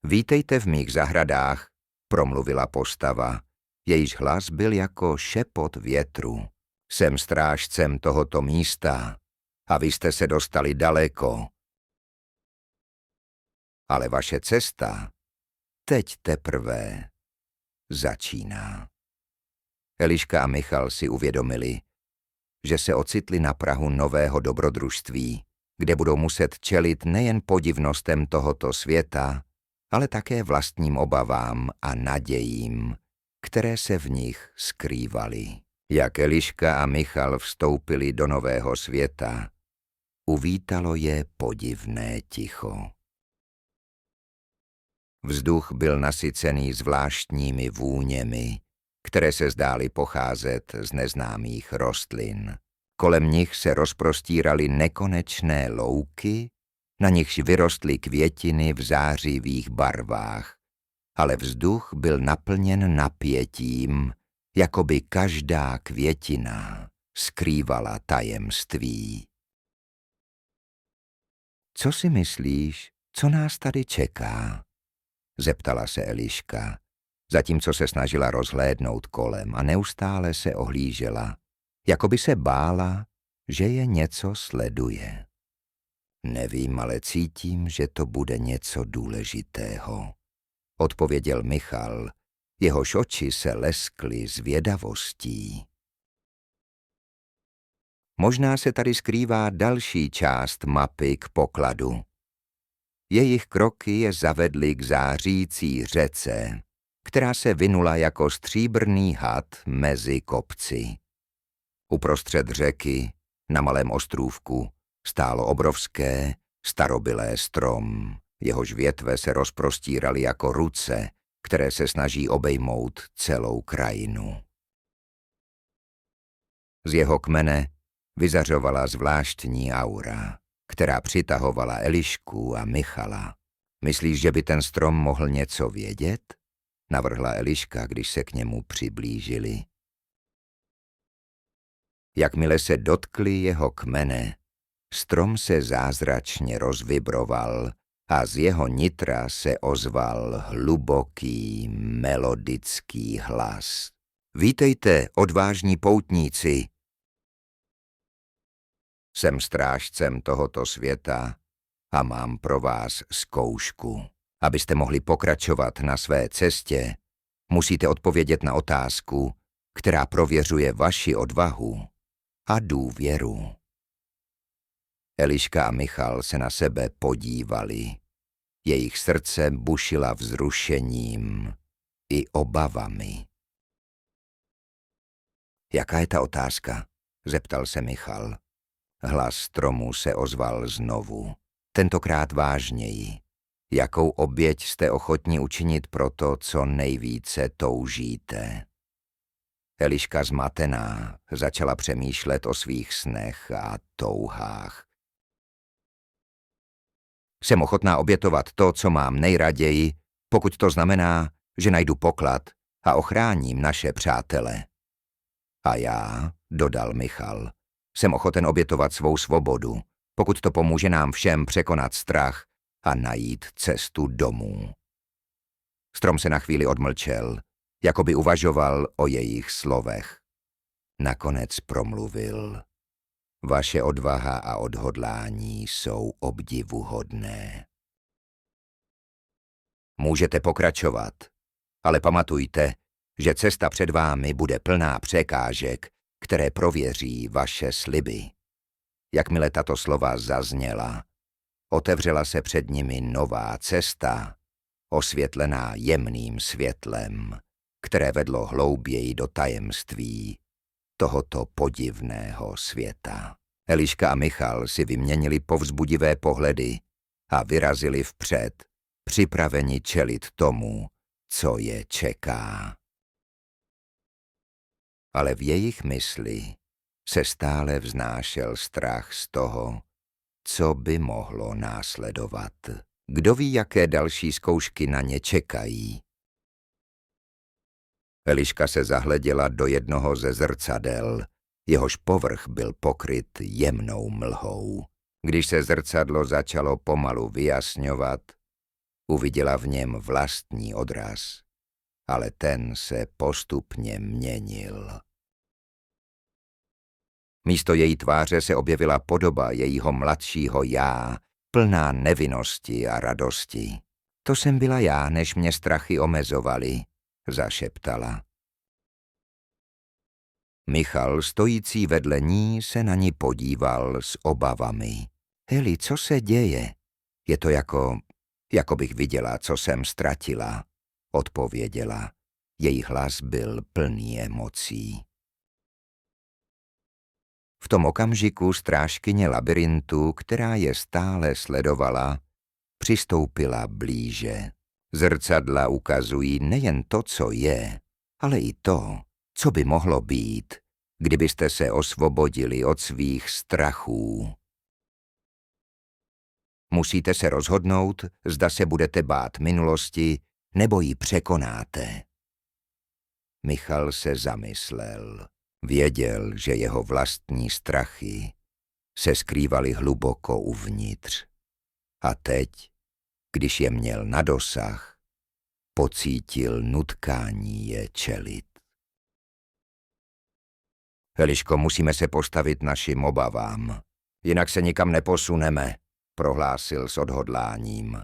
Vítejte v mých zahradách, promluvila postava, jejíž hlas byl jako šepot větru. Jsem strážcem tohoto místa a vy jste se dostali daleko. Ale vaše cesta teď teprve začíná. Eliška a Michal si uvědomili, že se ocitli na prahu nového dobrodružství, kde budou muset čelit nejen podivnostem tohoto světa, ale také vlastním obavám a nadějím, které se v nich skrývaly. Jak Eliška a Michal vstoupili do nového světa, uvítalo je podivné ticho. Vzduch byl nasycený zvláštními vůněmi, které se zdály pocházet z neznámých rostlin. Kolem nich se rozprostíraly nekonečné louky, na nichž vyrostly květiny v zářivých barvách, ale vzduch byl naplněn napětím, jako by každá květina skrývala tajemství. Co si myslíš, co nás tady čeká? Zeptala se Eliška, zatímco se snažila rozhlédnout kolem a neustále se ohlížela, jako by se bála, že je něco sleduje. Nevím, ale cítím, že to bude něco důležitého, odpověděl Michal, jehož oči se leskly zvědavostí. Možná se tady skrývá další část mapy k pokladu. Jejich kroky je zavedly k zářící řece, která se vinula jako stříbrný had mezi kopci. Uprostřed řeky, na malém ostrůvku, stálo obrovské, starobylé strom, jehož větve se rozprostíraly jako ruce, které se snaží obejmout celou krajinu. Z jeho kmene vyzařovala zvláštní aura, která přitahovala Elišku a Michala. Myslíš, že by ten strom mohl něco vědět? Navrhla Eliška, když se k němu přiblížili. Jakmile se dotkli jeho kmene, strom se zázračně rozvibroval a z jeho nitra se ozval hluboký, melodický hlas. Vítejte, odvážní poutníci! Jsem strážcem tohoto světa a mám pro vás zkoušku. Abyste mohli pokračovat na své cestě, musíte odpovědět na otázku, která prověřuje vaši odvahu a důvěru. Eliška a Michal se na sebe podívali. Jejich srdce bušila vzrušením i obavami. Jaká je ta otázka? Zeptal se Michal. Hlas stromu se ozval znovu, tentokrát vážněji. Jakou oběť jste ochotni učinit pro to, co nejvíce toužíte? Eliška zmatená začala přemýšlet o svých snech a touhách. Jsem ochotná obětovat to, co mám nejraději, pokud to znamená, že najdu poklad a ochráním naše přátele. A já, dodal Michal, jsem ochoten obětovat svou svobodu, pokud to pomůže nám všem překonat strach a najít cestu domů. Strom se na chvíli odmlčel, jako by uvažoval o jejich slovech. Nakonec promluvil. Vaše odvaha a odhodlání jsou obdivuhodné. Můžete pokračovat, ale pamatujte, že cesta před vámi bude plná překážek, které prověří vaše sliby. Jakmile tato slova zazněla, otevřela se před nimi nová cesta, osvětlená jemným světlem, které vedlo hlouběji do tajemství tohoto podivného světa. Eliška a Michal si vyměnili povzbudivé pohledy a vyrazili vpřed, připraveni čelit tomu, co je čeká. Ale v jejich mysli se stále vznášel strach z toho, co by mohlo následovat. Kdo ví, jaké další zkoušky na ně čekají. Eliška se zahleděla do jednoho ze zrcadel, jehož povrch byl pokryt jemnou mlhou. Když se zrcadlo začalo pomalu vyjasňovat, uviděla v něm vlastní odraz, ale ten se postupně měnil. Místo její tváře se objevila podoba jejího mladšího já, plná nevinnosti a radosti. To jsem byla já, než mě strachy omezovaly, zašeptala. Michal, stojící vedle ní, se na ní podíval s obavami. Eli, co se děje? Je to jako bych viděla, co jsem ztratila, odpověděla. Její hlas byl plný emocí. V tom okamžiku strážkyně labyrintu, která je stále sledovala, přistoupila blíže. Zrcadla ukazují nejen to, co je, ale i to, co by mohlo být, kdybyste se osvobodili od svých strachů. Musíte se rozhodnout, zda se budete bát minulosti, nebo ji překonáte. Michal se zamyslel. Věděl, že jeho vlastní strachy se skrývaly hluboko uvnitř. A teď, když je měl na dosah, pocítil nutkání je čelit. Eliško, musíme se postavit našim obavám, jinak se nikam neposuneme, prohlásil s odhodláním.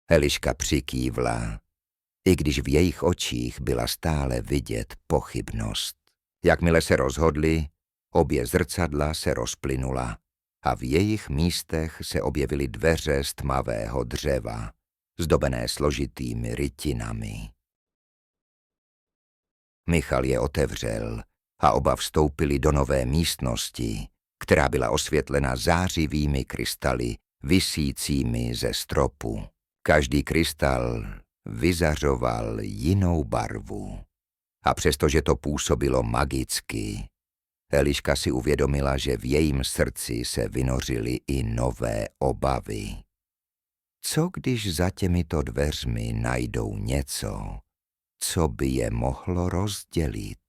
Eliška přikývla, i když v jejich očích byla stále vidět pochybnost. Jakmile se rozhodli, obě zrcadla se rozplynula a v jejich místech se objevily dveře z tmavého dřeva, zdobené složitými rytinami. Michal je otevřel a oba vstoupili do nové místnosti, která byla osvětlena zářivými krystaly visícími ze stropu. Každý krystal vyzařoval jinou barvu. A přestože to působilo magicky, Eliška si uvědomila, že v jejím srdci se vynořily i nové obavy. Co když za těmito dveřmi najdou něco, co by je mohlo rozdělit?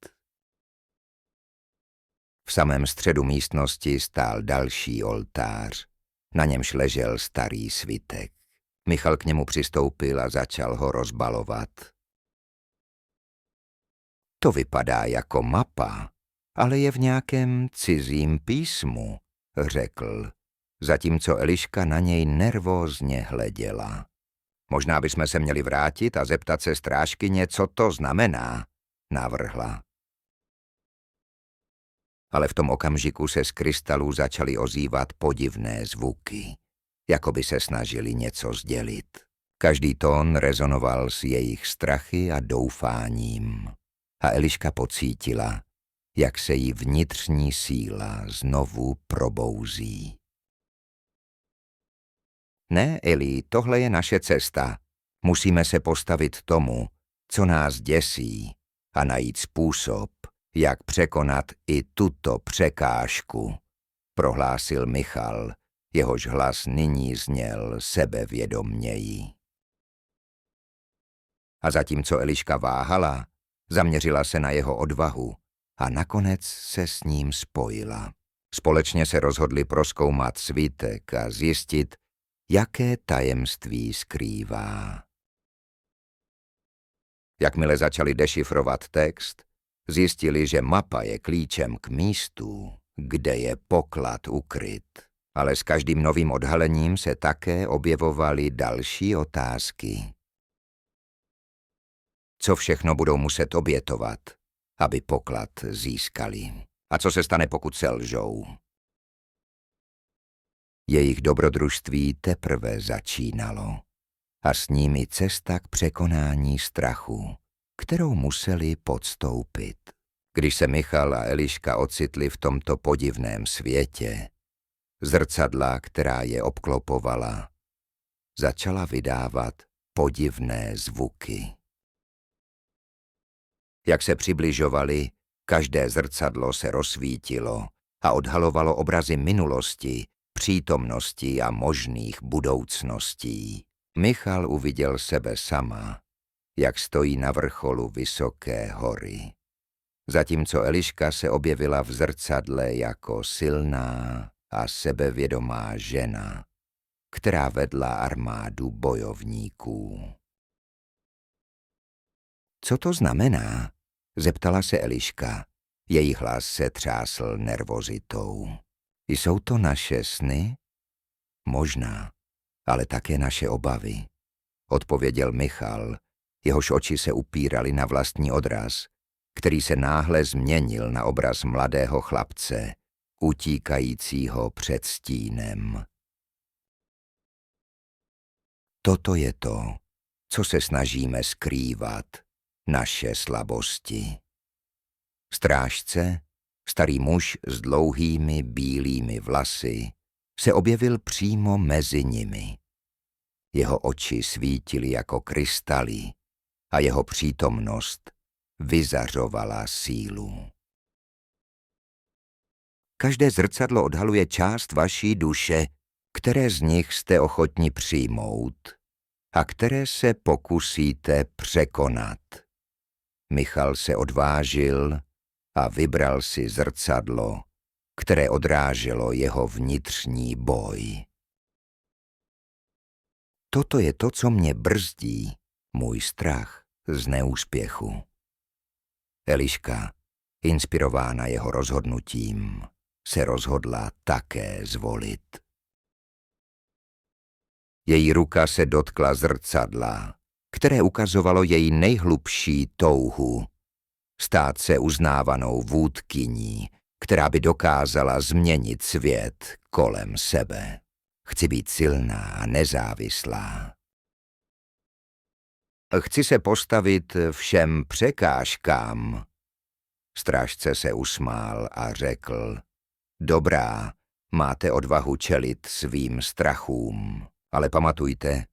V samém středu místnosti stál další oltář, na němž ležel starý svitek. Michal k němu přistoupil a začal ho rozbalovat. To vypadá jako mapa, ale je v nějakém cizím písmu, řekl, zatímco Eliška na něj nervózně hleděla. Možná bychom se měli vrátit a zeptat se strážkyně, co to znamená, navrhla. Ale v tom okamžiku se z krystalů začaly ozývat podivné zvuky, jako by se snažili něco sdělit. Každý tón rezonoval s jejich strachy a doufáním. A Eliška pocítila, jak se jí vnitřní síla znovu probouzí. Ne, Eli, tohle je naše cesta. Musíme se postavit tomu, co nás děsí, a najít způsob, jak překonat i tuto překážku, prohlásil Michal, jehož hlas nyní zněl sebevědoměji. A zatímco Eliška váhala, zaměřila se na jeho odvahu a nakonec se s ním spojila. Společně se rozhodli prozkoumat svitek a zjistit, jaké tajemství skrývá. Jakmile začali dešifrovat text, zjistili, že mapa je klíčem k místu, kde je poklad ukryt. Ale s každým novým odhalením se také objevovaly další otázky. Co všechno budou muset obětovat, aby poklad získali? A co se stane, pokud selžou? Jejich dobrodružství teprve začínalo a s ním i cesta k překonání strachu, kterou museli podstoupit. Když se Michal a Eliška ocitli v tomto podivném světě, zrcadla, která je obklopovala, začala vydávat podivné zvuky. Jak se přibližovali, každé zrcadlo se rozsvítilo a odhalovalo obrazy minulosti, přítomnosti a možných budoucností. Michal uviděl sebe sama, jak stojí na vrcholu vysoké hory. Zatímco Eliška se objevila v zrcadle jako silná a sebevědomá žena, která vedla armádu bojovníků. Co to znamená? Zeptala se Eliška. Její hlas se třásl nervozitou. Jsou to naše sny? Možná, ale také naše obavy, odpověděl Michal, jehož oči se upíraly na vlastní odraz, který se náhle změnil na obraz mladého chlapce, utíkajícího před stínem. Toto je to, co se snažíme skrývat, naše slabosti. Strážce, starý muž s dlouhými bílými vlasy, se objevil přímo mezi nimi. Jeho oči svítily jako krystaly a jeho přítomnost vyzařovala sílu. Každé zrcadlo odhaluje část vaší duše, které z nich jste ochotni přijmout a které se pokusíte překonat. Michal se odvážil a vybral si zrcadlo, které odráželo jeho vnitřní boj. Toto je to, co mě brzdí, můj strach z neúspěchu. Eliška, inspirována jeho rozhodnutím, se rozhodla také zvolit. Její ruka se dotkla zrcadla, které ukazovalo její nejhlubší touhu, stát se uznávanou vůdkyní, která by dokázala změnit svět kolem sebe. Chci být silná a nezávislá. Chci se postavit všem překážkám. Strážce se usmál a řekl, dobrá, máte odvahu čelit svým strachům, ale pamatujte,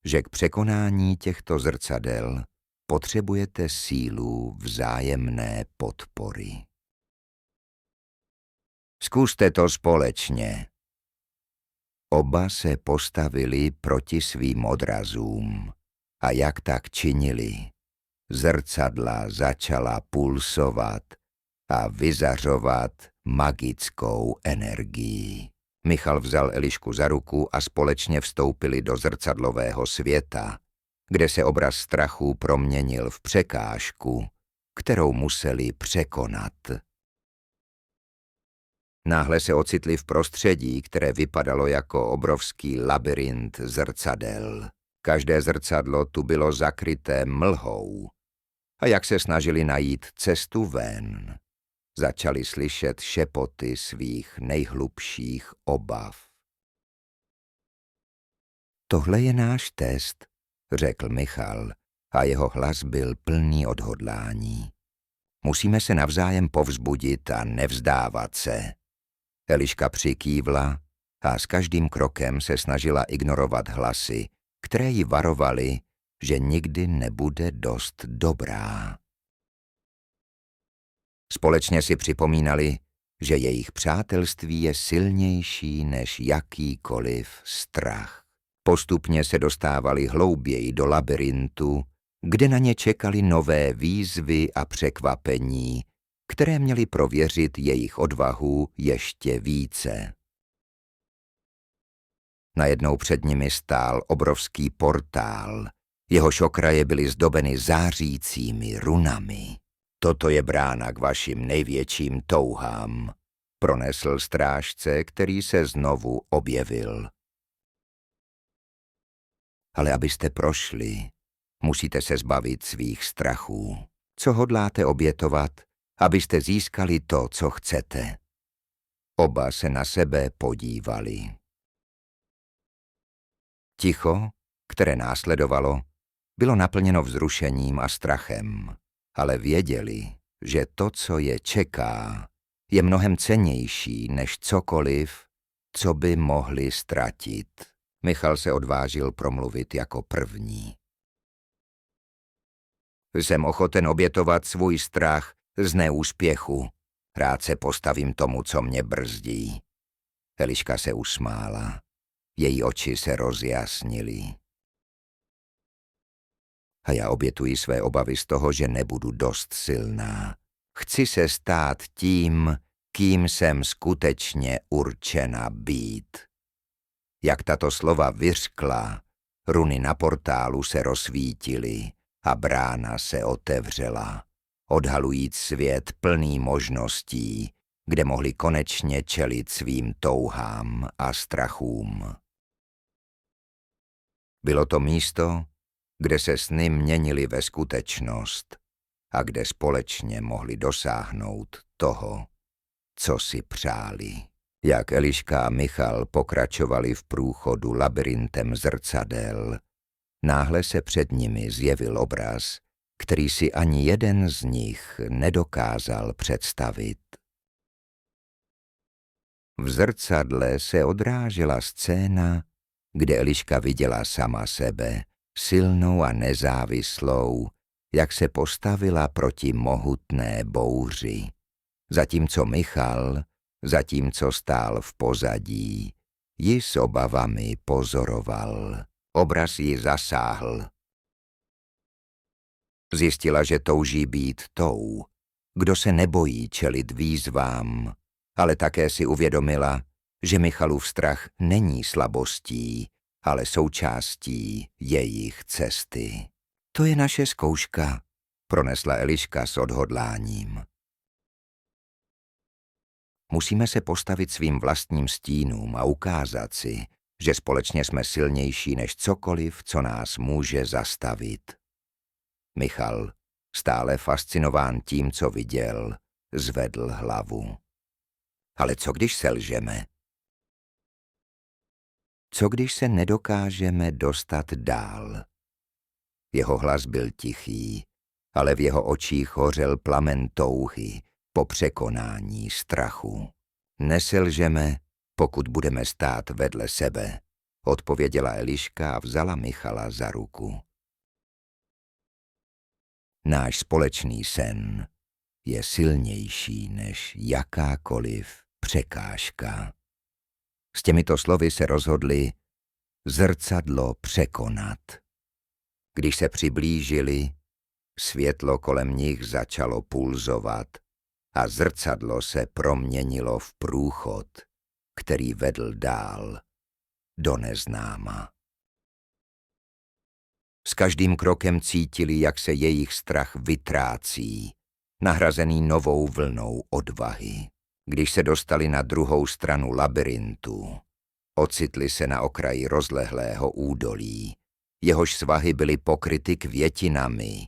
že k překonání těchto zrcadel potřebujete sílu vzájemné podpory. Zkuste to společně. Oba se postavili proti svým odrazům a jak tak činili, zrcadla začala pulsovat a vyzařovat magickou energii. Michal vzal Elišku za ruku a společně vstoupili do zrcadlového světa, kde se obraz strachu proměnil v překážku, kterou museli překonat. Náhle se ocitli v prostředí, které vypadalo jako obrovský labyrint zrcadel. Každé zrcadlo tu bylo zakryté mlhou. A jak se snažili najít cestu ven, začali slyšet šepoty svých nejhlubších obav. Tohle je náš test, řekl Michal, a jeho hlas byl plný odhodlání. Musíme se navzájem povzbudit a nevzdávat se. Eliška přikývla a s každým krokem se snažila ignorovat hlasy, které ji varovaly, že nikdy nebude dost dobrá. Společně si připomínali, že jejich přátelství je silnější než jakýkoliv strach. Postupně se dostávali hlouběji do labyrintu, kde na ně čekaly nové výzvy a překvapení, které měly prověřit jejich odvahu ještě více. Najednou před nimi stál obrovský portál, jehož okraje byly zdobeny zářícími runami. Toto je brána k vašim největším touhám, pronesl strážce, který se znovu objevil. Ale abyste prošli, musíte se zbavit svých strachů. Co hodláte obětovat, abyste získali to, co chcete? Oba se na sebe podívali. Ticho, které následovalo, bylo naplněno vzrušením a strachem, ale věděli, že to, co je čeká, je mnohem cennější než cokoliv, co by mohli ztratit. Michal se odvážil promluvit jako první. Jsem ochoten obětovat svůj strach z neúspěchu. Rád se postavím tomu, co mě brzdí. Eliška se usmála. Její oči se rozjasnily. A já obětuji své obavy z toho, že nebudu dost silná. Chci se stát tím, kým jsem skutečně určena být. Jak tato slova vyřkla, runy na portálu se rozsvítily a brána se otevřela, odhalujíc svět plný možností, kde mohli konečně čelit svým touhám a strachům. Bylo to místo, kde se sny měnily ve skutečnost a kde společně mohli dosáhnout toho, co si přáli. Jak Eliška a Michal pokračovali v průchodu labyrintem zrcadel, náhle se před nimi zjevil obraz, který si ani jeden z nich nedokázal představit. V zrcadle se odrážela scéna, kde Eliška viděla sama sebe, silnou a nezávislou, jak se postavila proti mohutné bouři. Zatímco stál v pozadí, ji s obavami pozoroval. Obraz ji zasáhl. Zjistila, že touží být tou, kdo se nebojí čelit výzvám, ale také si uvědomila, že Michalův strach není slabostí, ale součástí jejich cesty. To je naše zkouška, pronesla Eliška s odhodláním. Musíme se postavit svým vlastním stínům a ukázat si, že společně jsme silnější než cokoliv, co nás může zastavit. Michal, stále fascinován tím, co viděl, zvedl hlavu. Ale co když selžeme? Co když se nedokážeme dostat dál? Jeho hlas byl tichý, ale v jeho očích hořel plamen touhy po překonání strachu. Neselžeme, pokud budeme stát vedle sebe, odpověděla Eliška a vzala Michala za ruku. Náš společný sen je silnější než jakákoliv překážka. S těmito slovy se rozhodli zrcadlo překonat. Když se přiblížili, světlo kolem nich začalo pulzovat a zrcadlo se proměnilo v průchod, který vedl dál do neznáma. S každým krokem cítili, jak se jejich strach vytrácí, nahrazený novou vlnou odvahy. Když se dostali na druhou stranu labyrintu, ocitli se na okraji rozlehlého údolí, jehož svahy byly pokryty květinami,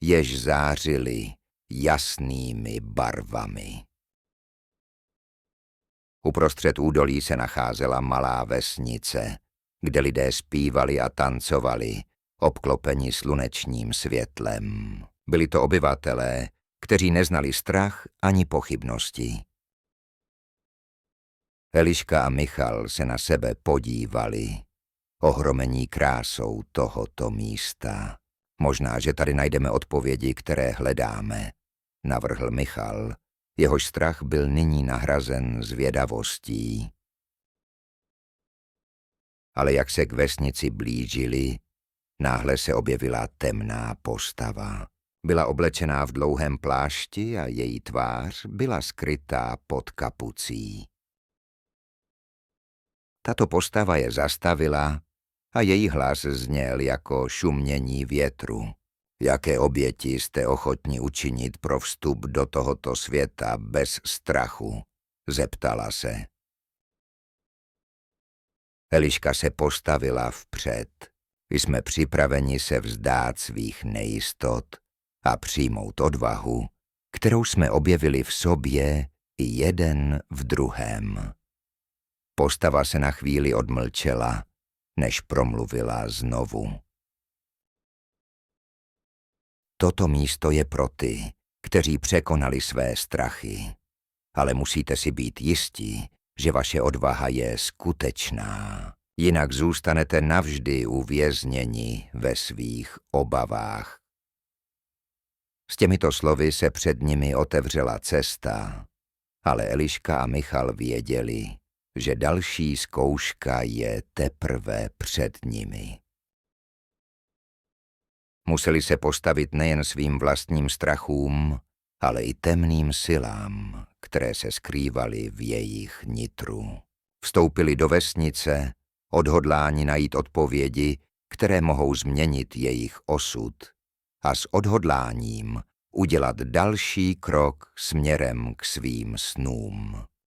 jež zářily jasnými barvami. Uprostřed údolí se nacházela malá vesnice, kde lidé zpívali a tancovali, obklopeni slunečním světlem. Byli to obyvatelé, kteří neznali strach ani pochybnosti. Eliška a Michal se na sebe podívali, ohromení krásou tohoto místa. Možná, že tady najdeme odpovědi, které hledáme, navrhl Michal. Jehož strach byl nyní nahrazen zvědavostí. Ale jak se k vesnici blížili, náhle se objevila temná postava. Byla oblečená v dlouhém plášti a její tvář byla skrytá pod kapucí. Tato postava je zastavila a její hlas zněl jako šumění větru. Jaké oběti jste ochotni učinit pro vstup do tohoto světa bez strachu? Zeptala se. Eliška se postavila vpřed. Jsme připraveni se vzdát svých nejistot a přijmout odvahu, kterou jsme objevili v sobě i jeden v druhém. Postava se na chvíli odmlčela, než promluvila znovu. Toto místo je pro ty, kteří překonali své strachy, ale musíte si být jistí, že vaše odvaha je skutečná. Jinak zůstanete navždy uvězněni ve svých obavách. S těmito slovy se před nimi otevřela cesta, ale Eliška a Michal věděli, že další zkouška je teprve před nimi. Museli se postavit nejen svým vlastním strachům, ale i temným silám, které se skrývaly v jejich nitru. Vstoupili do vesnice, odhodláni najít odpovědi, které mohou změnit jejich osud, a s odhodláním udělat další krok směrem k svým snům.